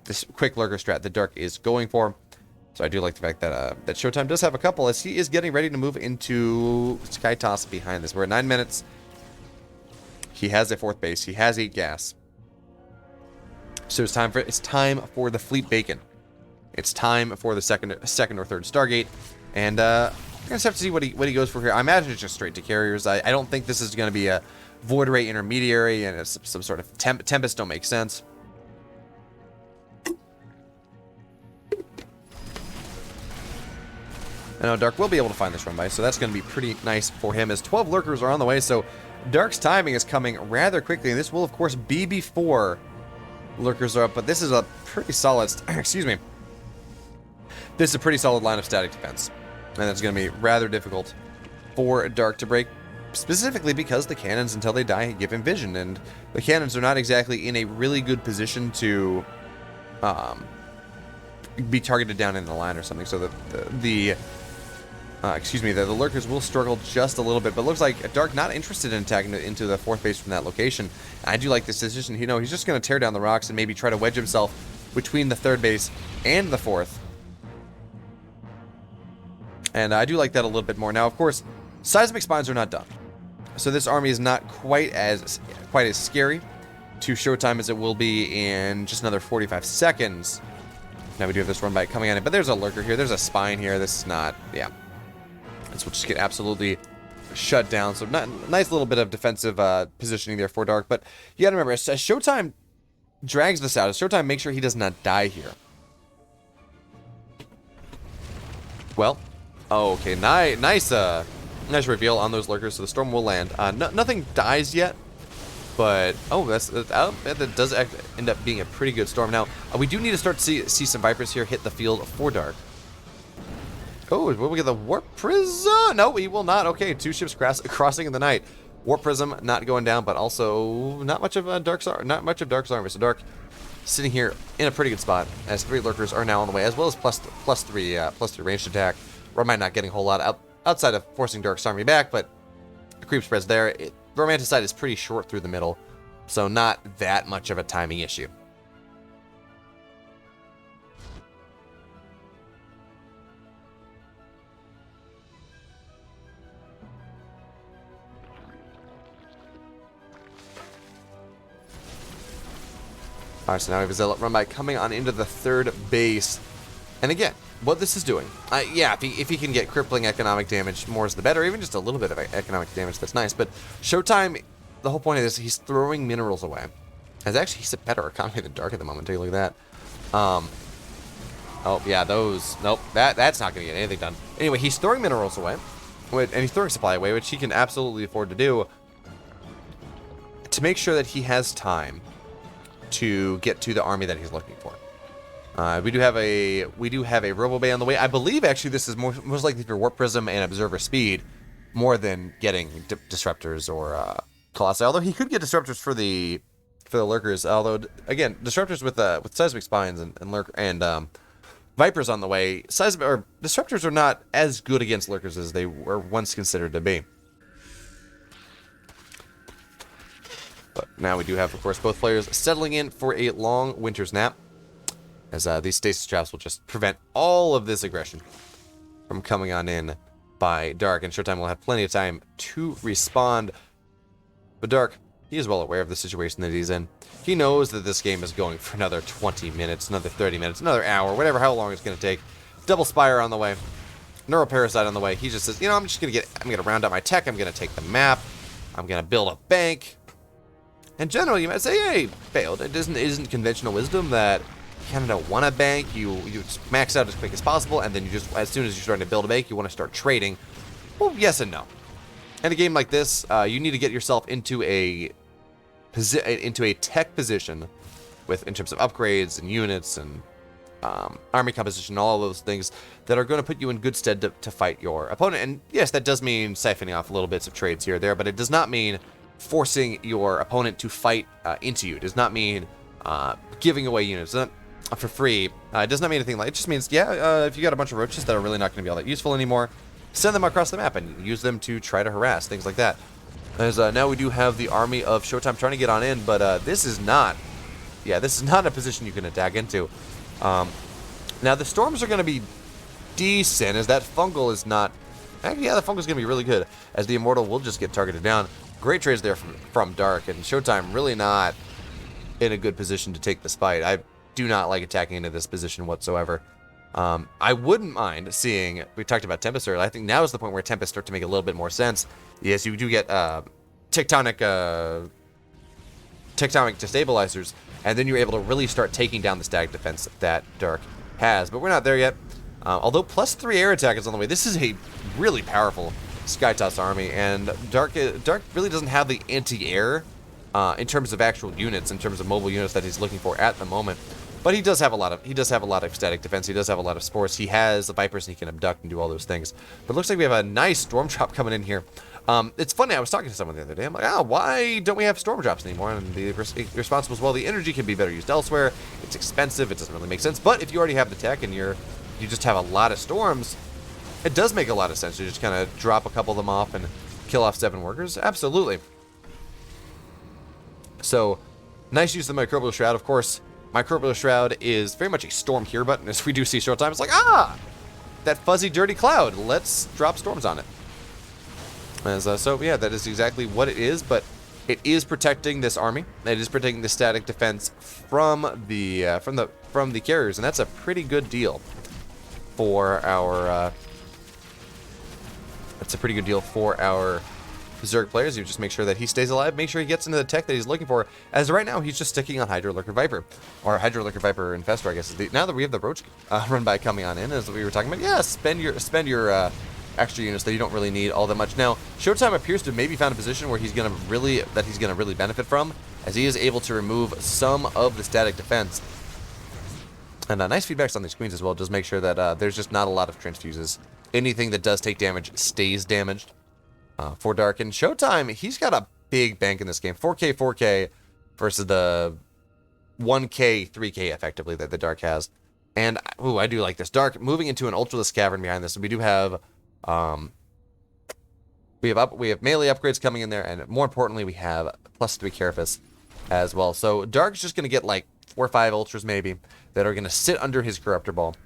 this quick Lurker strat that Dark is going for. So I do like the fact that that Showtime does have a couple, as he is getting ready to move into Sky Toss behind this. We're at 9 minutes. He has a 4th base. He has 8 gas. So it's time for the Fleet Bacon. It's time for the second or third Stargate, and I just have to see what he goes for here. I imagine it's just straight to carriers. I don't think this is going to be a Void Ray intermediary, and it's some sort of Tempest don't make sense. I know Dark will be able to find this run by, so that's going to be pretty nice for him, as 12 lurkers are on the way, so Dark's timing is coming rather quickly, and this will, of course, be before lurkers are up, but this is a pretty solid, excuse me, this is a pretty solid line of static defense, and it's going to be rather difficult for Dark to break, specifically because the cannons, until they die, give him vision, and the cannons are not exactly in a really good position to be targeted down in the line or something, so the lurkers will struggle just a little bit, but it looks like Dark not interested in attacking into the fourth base from that location. And I do like this decision. You know, he's just going to tear down the rocks and maybe try to wedge himself between the third base and the fourth. And I do like that a little bit more. Now, of course, seismic spines are not done, so this army is not quite as scary to Showtime as it will be in just another 45 seconds. Now we do have this run by coming on in, but there's a lurker here. There's a spine here. This is not, yeah. This will just get absolutely shut down. So nice little bit of defensive positioning there for Dark. But you got to remember, as Showtime drags this out, as Showtime makes sure he does not die here. Well, okay, nice reveal on those lurkers. So the storm will land. Nothing dies yet. But, oh, that does end up being a pretty good storm. Now, we do need to start to see some Vipers here hit the field for Dark. Oh, will we get the Warp Prism? No, we will not. Okay, 2 ships crossing in the night. Warp Prism not going down, but also not much of Dark's army. So Dark sitting here in a pretty good spot, as 3 lurkers are now on the way, as well as plus three ranged attack. Romite not getting a whole lot outside of forcing Dark's army back, but the creep spreads there. Romanticide is pretty short through the middle, so not that much of a timing issue. Alright, so now we have a Zealot run by coming on into the third base. And again, what this is doing, yeah, if he can get crippling economic damage, more is the better. Even just a little bit of economic damage, that's nice. But Showtime, the whole point of this, he's throwing minerals away. As actually, he's a better economy than Dark at the moment. Take a look at that. Oh, yeah, those, nope, that's not going to get anything done. Anyway, he's throwing minerals away, and he's throwing supply away, which he can absolutely afford to do, to make sure that he has time to get to the army that he's looking for. We do have a Robo Bay on the way. I believe actually this is most likely for Warp Prism and Observer Speed, more than getting disruptors or Colossi. Although he could get disruptors for the lurkers. Although again, disruptors with seismic spines and Vipers on the way. Disruptors are not as good against lurkers as they were once considered to be. But now we do have, of course, both players settling in for a long winter's nap, as these stasis traps will just prevent all of this aggression from coming on in by Dark, and Showtime will have plenty of time to respond. But Dark, he is well aware of the situation that he's in. He knows that this game is going for another 20 minutes, another 30 minutes, another hour, whatever, how long it's going to take. Double Spire on the way, Neuroparasite on the way. He just says, you know, I'm going to round out my tech, I'm going to take the map, I'm going to build a bank. And generally, you might say, hey, failed. It isn't conventional wisdom that you kind of don't want a bank. You just max out as quick as possible, and then you just, as soon as you're starting to build a bank, you want to start trading. Well, yes and no. In a game like this, you need to get yourself into a tech position, in terms of upgrades and units and army composition, all of those things that are going to put you in good stead to fight your opponent. And yes, that does mean siphoning off little bits of trades here or there, but it does not mean forcing your opponent to fight into you. It does not mean giving away units for free. It does not mean anything like it. Just means, yeah, if you got a bunch of roaches that are really not going to be all that useful anymore, send them across the map and use them to try to harass, things like that. As now we do have the army of Showtime trying to get on in, but this is not a position you can attack into. Now the storms are going to be decent, as that fungal is not. Actually, yeah, the fungal is going to be really good, as the Immortal will just get targeted down. Great trades there from Dark, and Showtime really not in a good position to take this fight. I do not like attacking into this position whatsoever. I wouldn't mind seeing, we talked about Tempest earlier, I think now is the point where Tempest start to make a little bit more sense. Yes, you do get tectonic destabilizers, and then you're able to really start taking down the static defense that Dark has. But we're not there yet. Although +3 air attack is on the way, this is a really powerful Skytoss army, and Dark really doesn't have the anti-air in terms of actual units, in terms of mobile units that he's looking for at the moment. But he does have a lot of static defense. He does have a lot of spores. He has the Vipers, and he can abduct and do all those things. But it looks like we have a nice Storm Drop coming in here. It's funny, I was talking to someone the other day. I'm like, why don't we have Storm Drops anymore? And the response was, well, the energy can be better used elsewhere. It's expensive. It doesn't really make sense. But if you already have the tech and you just have a lot of storms, it does make a lot of sense to just kind of drop a couple of them off and kill off 7 workers. Absolutely. So, nice use of the Microbial Shroud, of course. Microbial Shroud is very much a storm here button. As we do see Showtime, it's like, that fuzzy, dirty cloud. Let's drop storms on it. So yeah, that is exactly what it is. But it is protecting this army. It is protecting the static defense from the carriers, and that's a pretty good deal for our. That's a pretty good deal for our Zerg players. You just make sure that he stays alive, make sure he gets into the tech that he's looking for. As right now, he's just sticking on Hydro Lurker Viper, or Hydro Lurker Viper Infestor, I guess. Now that we have the Roach run by coming on in, as we were talking about, yeah, spend your extra units that you don't really need all that much. Now, Showtime appears to have maybe found a position where he's gonna really benefit from, as he is able to remove some of the static defense. And nice feedbacks on these queens as well. Just make sure that there's just not a lot of transfuses. Anything that does take damage stays damaged. For Dark. And Showtime, he's got a big bank in this game. 4K, 4K versus the 1K, 3K effectively that the Dark has. And, ooh, I do like this. Dark moving into an Ultralisk Cavern behind this. And we do have, we have melee upgrades coming in there. And more importantly, we have +3 Carapace as well. So Dark's just going to get like 4 or 5 Ultras maybe that are going to sit under his Corruptor Ball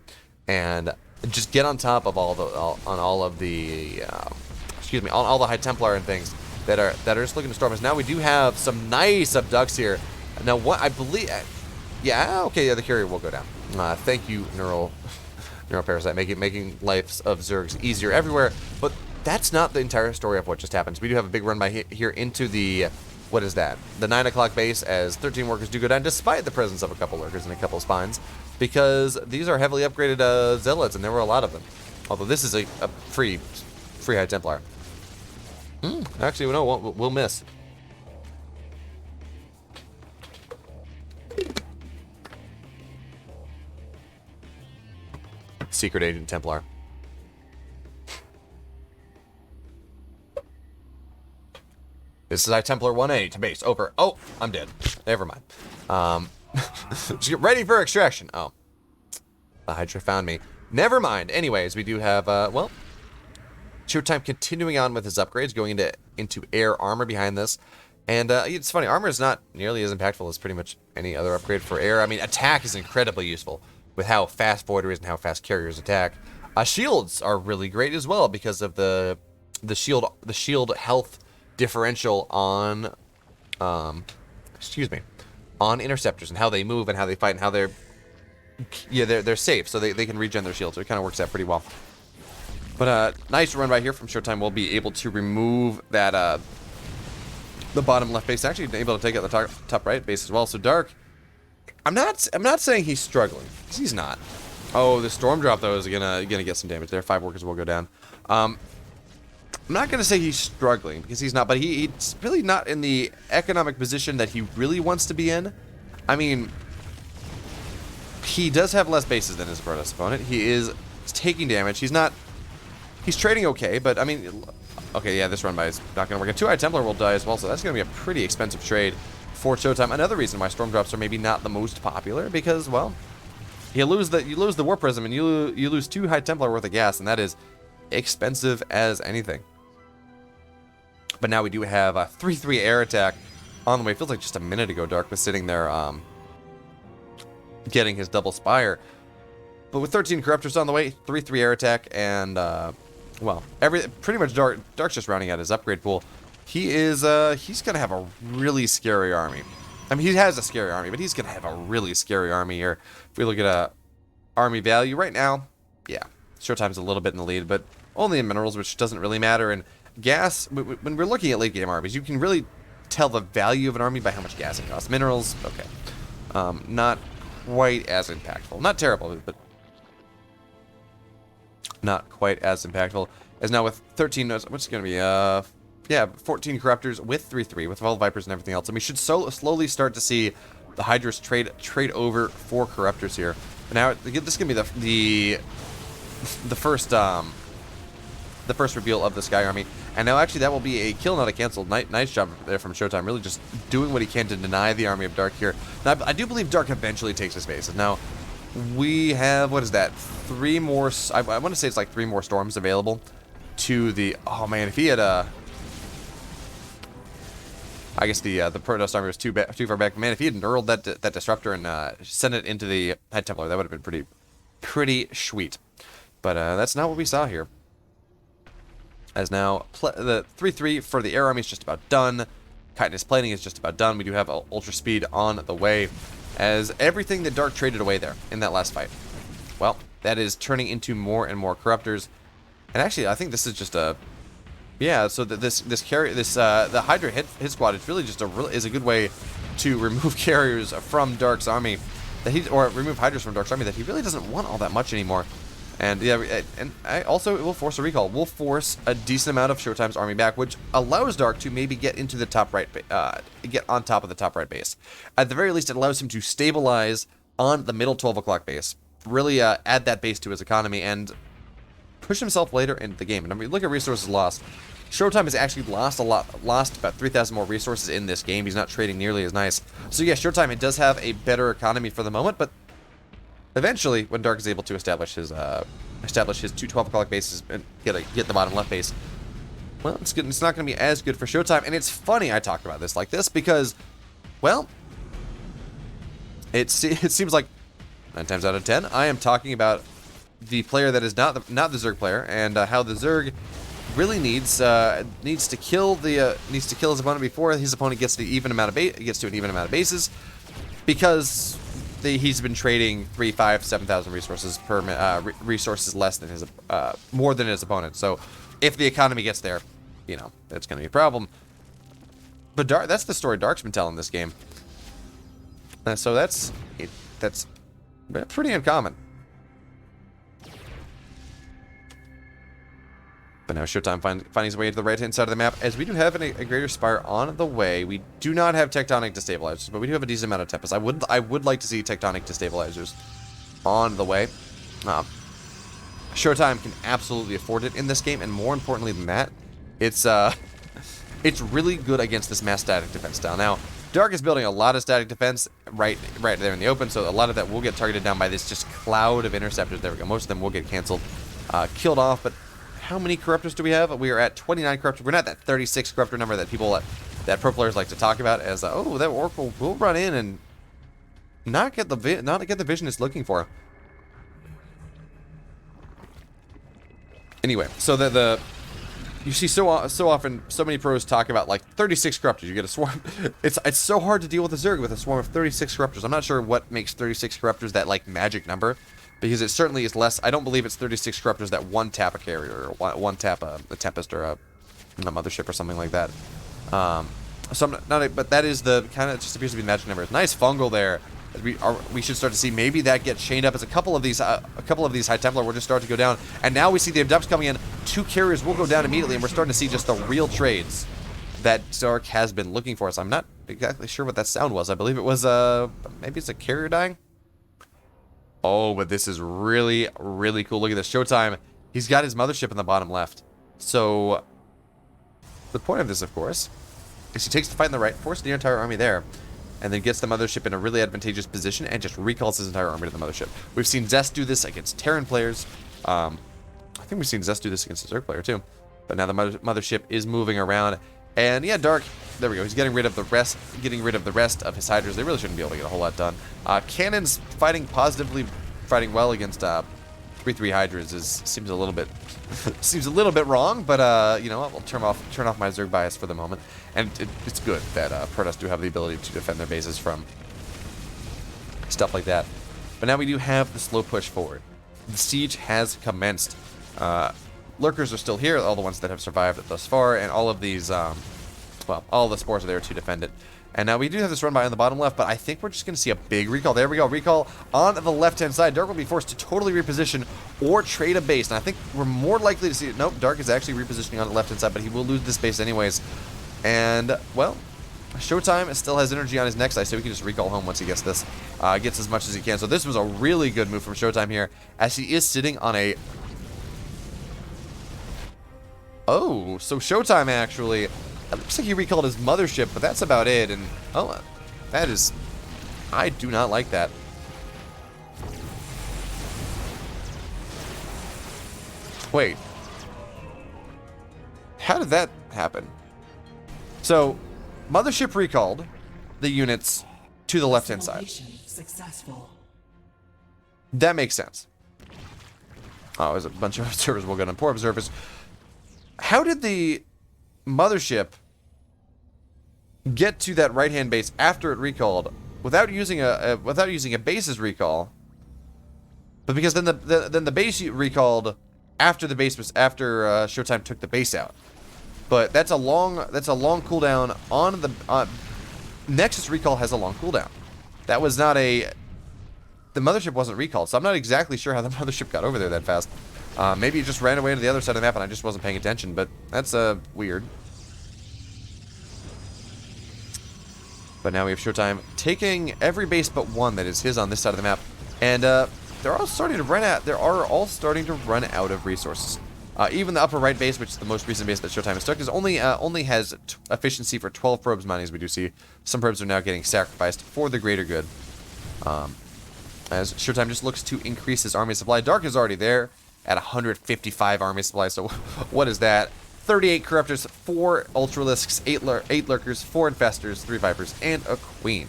and just get on top of all the High Templar and things that are just looking to storm us. Now we do have some nice abducts here. Now what I believe, yeah, okay, yeah, the carrier will go down. Thank you, Neural Parasite, making lives of Zergs easier everywhere. But that's not the entire story of what just happened. So we do have a big run by here into the, what is that? The 9 o'clock base, as 13 workers do go down, despite the presence of a couple lurkers and a couple spines, because these are heavily upgraded zealots, and there were a lot of them. Although this is a free High Templar. Actually, no, we'll miss. Secret Agent Templar. This is High Templar 1A to base. Over. Oh, I'm dead. Never mind. Just get ready for extraction. Oh. The Hydra found me. Never mind. Anyways, we do have, well, Showtime continuing on with his upgrades, going into air armor behind this. And it's funny, armor is not nearly as impactful as pretty much any other upgrade for air. I mean, attack is incredibly useful with how fast Voiders and how fast carriers attack. Shields are really great as well because of the shield health differential on on interceptors and how they move and how they fight and how they're safe, so they can regen their shields. So it kind of works out pretty well. But nice run right here from Showtime. We'll be able to remove that the bottom left base. Actually able to take out the top right base as well. So Dark, I'm not saying he's struggling, because he's not. Oh, the storm drop though is gonna get some damage there. 5 workers will go down. I'm not gonna say he's struggling, because he's not, but he's really not in the economic position that he really wants to be in. I mean, he does have less bases than his Protoss opponent. He is taking damage. He's trading okay, but I mean, okay, yeah, this run by is not going to work. And 2 High Templar will die as well, so that's going to be a pretty expensive trade for Showtime. Another reason why Storm Drops are maybe not the most popular, because, well, you lose the War Prism and you lose 2 High Templar worth of gas, and that is expensive as anything. But now we do have a 3/3 air attack on the way. It feels like just a minute ago Dark was sitting there getting his double spire. But with 13 Corruptors on the way, 3/3 air attack, and well, pretty much Dark's just rounding out his upgrade pool. He's gonna have a really scary army. I mean, he has a scary army, but he's gonna have a really scary army here. If we look at army value right now, yeah, Showtime's a little bit in the lead, but only in minerals, which doesn't really matter. And gas, when we're looking at late game armies, you can really tell the value of an army by how much gas it costs. Minerals, okay, not quite as impactful. Not terrible, but not quite as impactful as now with 13. What's going to be? Yeah, 14 corruptors with 3/3 with all vipers and everything else. And we should slowly start to see the Hydras trade over for corruptors here. But now this is going to be the first reveal of the Sky Army. And now actually that will be a kill, not a cancel. Nice job there from Showtime, really just doing what he can to deny the army of Dark here. Now, I do believe Dark eventually takes his bases. Now, we have, what is that, 3 more, I want to say it's like 3 more storms available to the, oh man, if he had I guess the Protoss army was too far back. Man, if he had knurled that disruptor and sent it into the Head Templar, that would have been pretty sweet. But that's not what we saw here. As now, the 3/3 for the air army is just about done. Chitinous plating is just about done. We do have ultra speed on the way, as everything that Dark traded away there in that last fight, well, that is turning into more and more corruptors. And actually, I think this is just a, yeah. So that the Hydra hit squad is really just is a good way to remove carriers from Dark's army or remove Hydras from Dark's army that he really doesn't want all that much anymore. And yeah, also it will force a recall. We'll force a decent amount of Showtime's army back, which allows Dark to maybe get into the top right, get on top of the top right base. At the very least, it allows him to stabilize on the middle 12 o'clock base, really add that base to his economy, and push himself later into the game. And I mean, look at resources lost. Showtime has actually lost about 3,000 more resources in this game. He's not trading nearly as nice. So yeah, Showtime, it does have a better economy for the moment, but eventually, when Dark is able to establish his 2 12 o'clock bases and get the bottom left base, well, it's good. It's not going to be as good for Showtime. And it's funny I talk about this like this because, well, it seems like 9 times out of 10 I am talking about the player that is not the Zerg player, and how the Zerg really needs to kill his opponent before his opponent gets to an even amount of bases, because he's been trading 3, 5, 7,000 resources resources less than his more than his opponent. So if the economy gets there, you know, that's going to be a problem. But that's the story Dark's been telling this game. So that's pretty uncommon. But now Showtime finding his way to the right-hand side of the map, as we do have a Greater Spire on the way. We do not have Tectonic Destabilizers, but we do have a decent amount of Tempest. I would like to see Tectonic Destabilizers on the way. Showtime can absolutely afford it in this game, and more importantly than that, it's really good against this mass static defense style. Now, Dark is building a lot of static defense right there in the open, so a lot of that will get targeted down by this just cloud of interceptors. There we go. Most of them will get canceled, killed off, but how many corruptors do we have? We are at 29 corruptors. We're not that 36 corruptor number that pro players like to talk about as oh, that Oracle will run in and not get the vision it's looking for. Anyway, so you see so often so many pros talk about like 36 corruptors. You get a swarm. It's so hard to deal with a Zerg with a swarm of 36 corruptors. I'm not sure what makes 36 corruptors that like magic number, because it certainly is less. I don't believe it's 36 corruptors that one tap a carrier or one tap a Tempest or a mothership or something like that. So I'm not, but that is the kind of, just appears to be the magic number. Nice fungal there. We should start to see maybe that gets chained up as a couple of these High Templar will just start to go down. And now we see the abducts coming in. 2 carriers will go down immediately, and we're starting to see just the real trades that Dark has been looking for. So I'm not exactly sure what that sound was. I believe it was maybe it's a carrier dying. Oh, but this is really, really cool. Look at this. Showtime. He's got his mothership in the bottom left. So the point of this, of course, is he takes the fight in the right, forces the entire army there, and then gets the mothership in a really advantageous position and just recalls his entire army to the mothership. We've seen Zest do this against Terran players. I think we've seen Zest do this against the Zerg player too. But now the mothership is moving around. And yeah, Dark, there we go. He's getting rid of the rest of his Hydras. They really shouldn't be able to get a whole lot done. Cannons fighting well against 3/3 Hydras seems a little bit wrong, but you know what? We'll turn off my Zerg bias for the moment. And it's good that Protoss do have the ability to defend their bases from stuff like that. But now we do have the slow push forward. The siege has commenced. Lurkers are still here, all the ones that have survived thus far, and all of these, well, all the spores are there to defend it. And now we do have this run by on the bottom left, but I think we're just going to see a big recall. There we go, recall on the left-hand side. Dark will be forced to totally reposition or trade a base. And I think we're more likely to see it. Nope, Dark is actually repositioning on the left-hand side, but he will lose this base anyways. And, well, Showtime still has energy on his next side, so we can just recall home once he gets this. Gets as much as he can. So this was a really good move from Showtime here, as he is sitting on a... Oh, so Showtime actually... It looks like he recalled his mothership, but that's about it. And, oh, that is... I do not like that. Wait. How did that happen? So, mothership recalled the units to the left-hand side. Successful. That makes sense. Oh, there's a bunch of observers. We'll get on poor observers. How did the mothership get to that right-hand base after it recalled without using a base's recall? But because then the base recalled after the base was Showtime took the base out. But that's a long cooldown on the Nexus recall has a long cooldown. That was not the mothership wasn't recalled, so I'm not exactly sure how the mothership got over there that fast. Maybe it just ran away to the other side of the map and I just wasn't paying attention, but that's weird. But now we have Showtime taking every base but one that is his on this side of the map, and they're all starting to run out. They are all starting to run out of resources. Even the upper right base, which is the most recent base that Showtime has took, is only has efficiency for 12 probes mining, as we do see. Some probes are now getting sacrificed for the greater good. As Showtime just looks to increase his army supply. Dark is already there at 155 army supply. So what is that? 38 Corruptors, 4 Ultralisks, 8 Lurkers, 4 Infestors, 3 Vipers, and a Queen.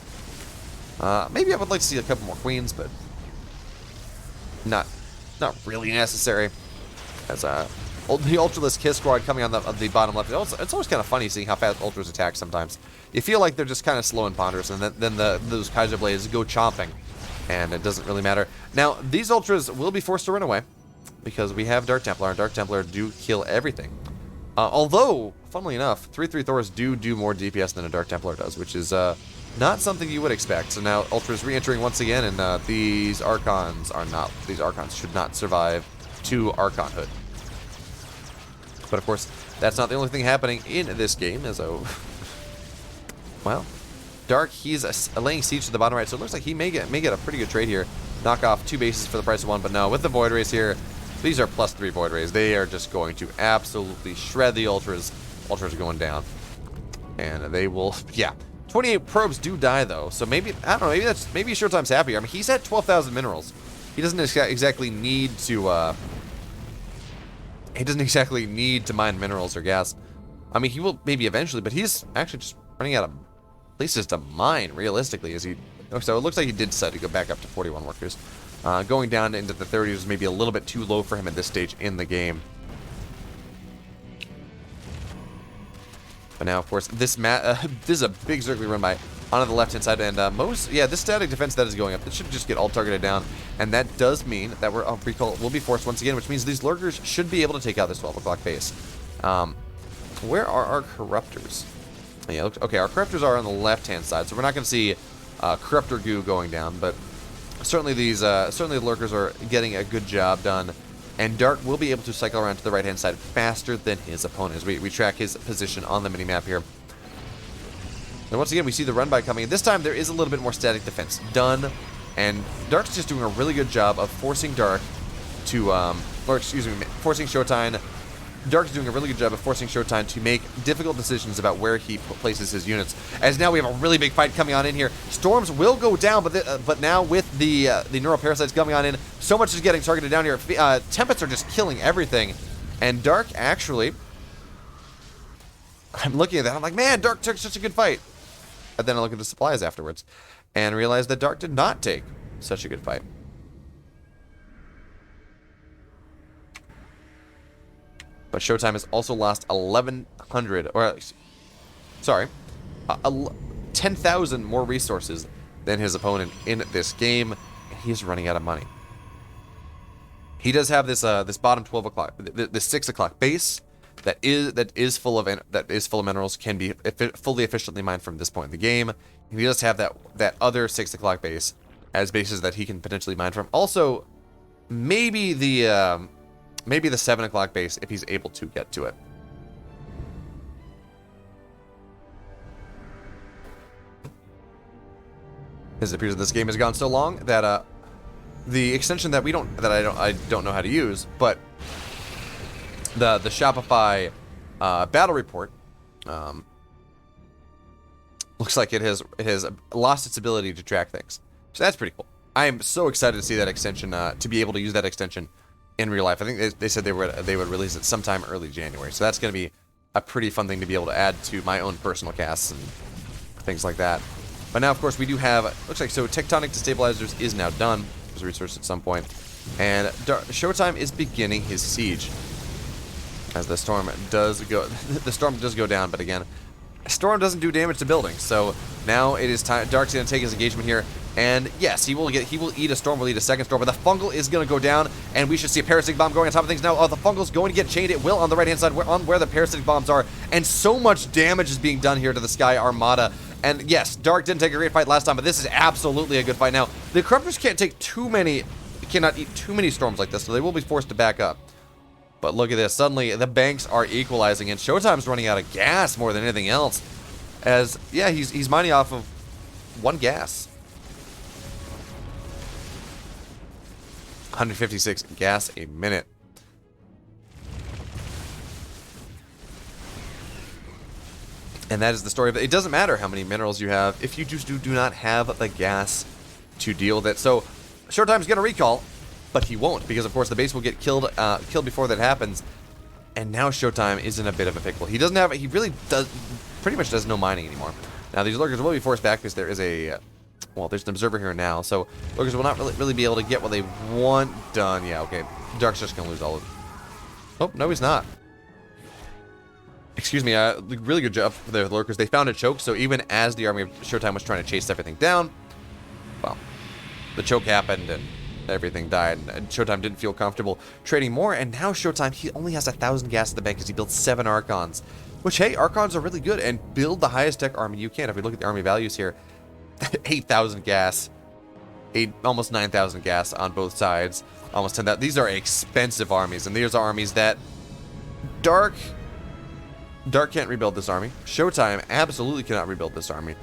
Maybe I would like to see a couple more Queens, but not really necessary. As the Ultralisk Kiss Squad coming on the bottom left. It's always kind of funny seeing how fast Ultras attack sometimes. You feel like they're just kind of slow and ponderous, and then those Kaiser Blades go chomping, and it doesn't really matter. Now, these Ultras will be forced to run away, because we have Dark Templar, and Dark Templar do kill everything. Although, funnily enough, 3/3 Thors do more DPS than a Dark Templar does, which is not something you would expect. So now Ultra's re-entering once again, and these Archons should not survive to Archonhood. But of course, that's not the only thing happening in this game, as well, Dark, he's laying siege to the bottom right, so it looks like he may get a pretty good trade here. Knock off 2 bases for the price of 1, but no, with the Void Rays here, these are +3 Void Rays. They are just going to absolutely shred the Ultras. Ultras are going down. And they will, yeah. 28 probes do die, though, so maybe, I don't know, maybe Showtime's happier. I mean, he's at 12,000 minerals. He doesn't exactly need to, mine minerals or gas. I mean, he will maybe eventually, but he's actually just running out of places to mine, realistically, as he... So it looks like he did decide to go back up to 41 workers. Going down into the 30s is maybe a little bit too low for him at this stage in the game. But now, of course, this is a big circular run by onto the left-hand side, and this static defense that is going up, it should just get all targeted down, and that does mean that recall will be forced once again, which means these Lurkers should be able to take out this 12 o'clock base. Where are our Corruptors? Yeah, okay, our Corruptors are on the left-hand side, so we're not going to see Corruptor goo going down, but certainly the Lurkers are getting a good job done, and Dark will be able to cycle around to the right-hand side faster than his opponents. We track his position on the mini-map here. And once again, we see the run-by coming. This time, there is a little bit more static defense done, and Dark's just doing a really good job of forcing Dark to, forcing Showtime. Dark's doing a really good job of forcing Showtime to make difficult decisions about where he places his units. As now we have a really big fight coming on in here. Storms will go down, but now with the Neural Parasites coming on in, so much is getting targeted down here. Tempests are just killing everything, and Dark actually... I'm looking at that, I'm like, man, Dark took such a good fight. But then I look at the supplies afterwards and realize that Dark did not take such a good fight. But Showtime has also lost 1,100, or sorry, 10,000 more resources than his opponent in this game. he is running out of money. He does have this this bottom 12 o'clock, this 6 o'clock base that is full of minerals, can be fully efficiently mined from this point in the game. And he does have that other 6 o'clock base as bases that he can potentially mine from. Also, maybe the 7 o'clock base if he's able to get to it. It appears that this game has gone so long that the extension that I don't know how to use, but the Shopify battle report looks like it has lost its ability to track things. So that's pretty cool. I am so excited to see that extension, to be able to use that extension in real life. I think they said they would release it sometime early January. So that's going to be a pretty fun thing to be able to add to my own personal casts and things like that. But now, of course, we do have, looks like, so Tectonic Destabilizers is now done. It was researched at some point. And Showtime is beginning his siege. As the storm does go down, but again, storm doesn't do damage to buildings. So now it is time. Dark's going to take his engagement here. And yes, he will eat a storm, will eat a second storm, but the fungal is going to go down, and we should see a parasitic bomb going on top of things now. Oh, the fungal's going to get chained. It will on the right-hand side, where the parasitic bombs are, and so much damage is being done here to the Sky Armada. And yes, Dark didn't take a great fight last time, but this is absolutely a good fight now. The Corruptors cannot eat too many storms like this, so they will be forced to back up. But look at this, suddenly the banks are equalizing, and Showtime's running out of gas more than anything else. As, yeah, he's mining off of one gas. 156 gas a minute. And that is the story of it. It doesn't matter how many minerals you have if you just do not have the gas to deal with it. So Showtime's going to recall, but he won't, because of course the base will get killed before that happens. And now Showtime is in a bit of a pickle. He really pretty much does no mining anymore. Now these lurkers will be forced back because there is there's an observer here now, so lurkers will not really be able to get what they want done. Yeah, okay. Dark's just going to lose all of it. Oh, no, he's not. Excuse me, really good job for the lurkers. They found a choke, so even as the army of Showtime was trying to chase everything down, well, the choke happened and everything died, and Showtime didn't feel comfortable trading more, and now Showtime, he only has 1,000 gas in the bank because he built 7 Archons, which, hey, Archons are really good, and build the highest tech army you can. If we look at the army values here, 8,000 gas, almost 9,000 gas on both sides, almost 10,000. These are expensive armies, and these are armies that Dark can't rebuild this army. Showtime absolutely cannot rebuild this army.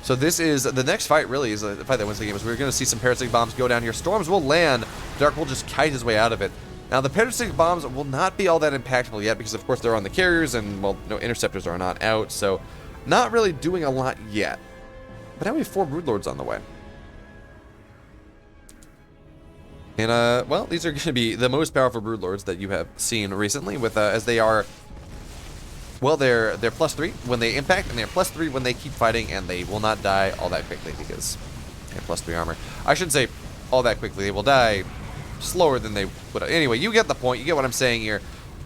So this is, the next fight really is the fight that wins the game. Is we're going to see some parasitic bombs go down here. Storms will land. Dark will just kite his way out of it. Now the parasitic bombs will not be all that impactful yet because of course they're on the carriers and, well, no, interceptors are not out. So not really doing a lot yet. But now we have 4 Broodlords on the way. And, well, these are going to be the most powerful Broodlords that you have seen recently with, as they are... Well, they're +3 when they impact, and they're +3 when they keep fighting, and they will not die all that quickly because they have +3 armor. I shouldn't say all that quickly. They will die slower than they would. Anyway, you get the point. You get what I'm saying here.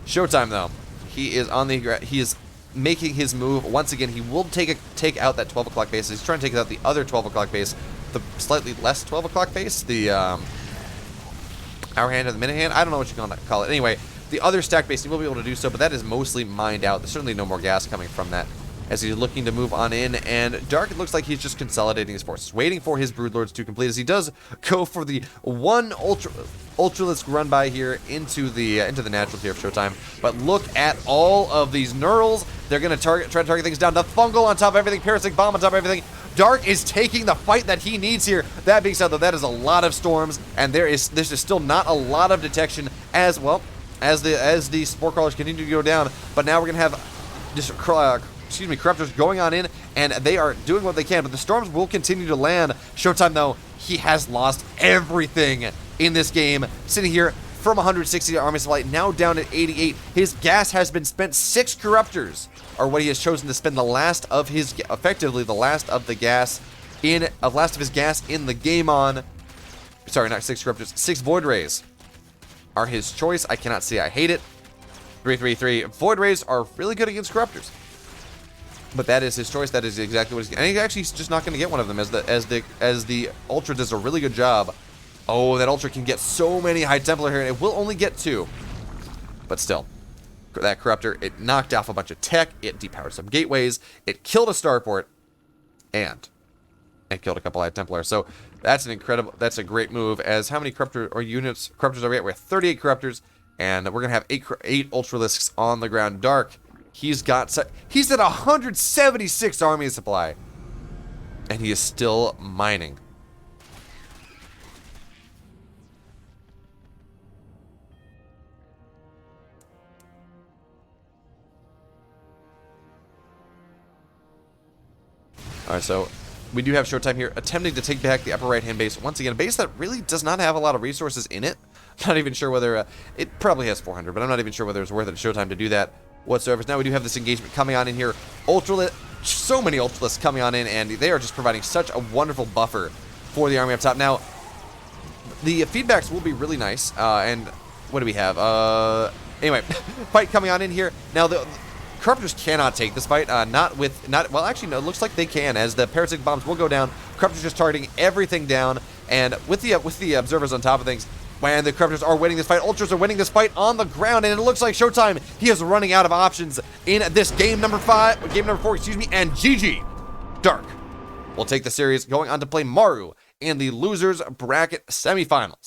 Showtime, though, he is making his move once again. He will take out that 12 o'clock base. He's trying to take out the other 12 o'clock base, the slightly less 12 o'clock base, the hour hand or the minute hand. I don't know what you call it. Anyway. The other stack base, he will be able to do so, but that is mostly mined out. There's certainly no more gas coming from that as he's looking to move on in. And Dark, it looks like he's just consolidating his forces, waiting for his Broodlords to complete as he does go for the one Ultralisk run by here into the natural tier of Showtime. But look at all of these Neurals. They're going to try to target things down. The Fungal on top of everything, Parasitic Bomb on top of everything. Dark is taking the fight that he needs here. That being said, though, that is a lot of storms, and there's just still not a lot of detection as well. As the Spore Crawlers continue to go down, but now we're gonna have just Corruptors going on in, and they are doing what they can, but the storms will continue to land. Showtime, though, he has lost everything in this game, sitting here from 160 army supply, now down at 88. His gas has been spent. 6 Corruptors are what he has chosen to spend the last of his, effectively the last of the gas last of his gas in the game on. Sorry, not 6 Corruptors, 6 Void Rays are his choice. I cannot say I hate it. 333. Void Rays are really good against Corruptors, but that is his choice. That is exactly what he's. And he's actually just not going to get one of them, as the Ultra does a really good job Oh, that Ultra can get so many High Templar here, and it will only get 2. But still, that Corruptor, it knocked off a bunch of tech, it depowered some gateways, it killed a starport, and it killed a couple High Templar. So that's that's a great move. As how many Corruptors are we at? We're at 38 Corruptors, and we're going to have 8 Ultralisks on the ground. Dark, he's at 176 army supply, and he is still mining. Alright, so we do have Showtime here attempting to take back the upper right-hand base. Once again, a base that really does not have a lot of resources in it. I'm not even sure whether... it probably has 400, but I'm not even sure whether it's worth it to Showtime to do that whatsoever. Now we do have this engagement coming on in here. So many Ultralisks coming on in, and they are just providing such a wonderful buffer for the army up top. Now, the feedbacks will be really nice, and what do we have? Anyway, fight coming on in here. Now, the Corruptors cannot take this fight, well, actually, no, it looks like they can, as the parasitic bombs will go down. Corruptors just targeting everything down, and with the observers on top of things, man, the Corruptors are winning this fight. Ultras are winning this fight on the ground, and it looks like Showtime, he is running out of options in this game number 4, excuse me, and GG. Dark will take the series, going on to play Maru in the losers bracket semifinals.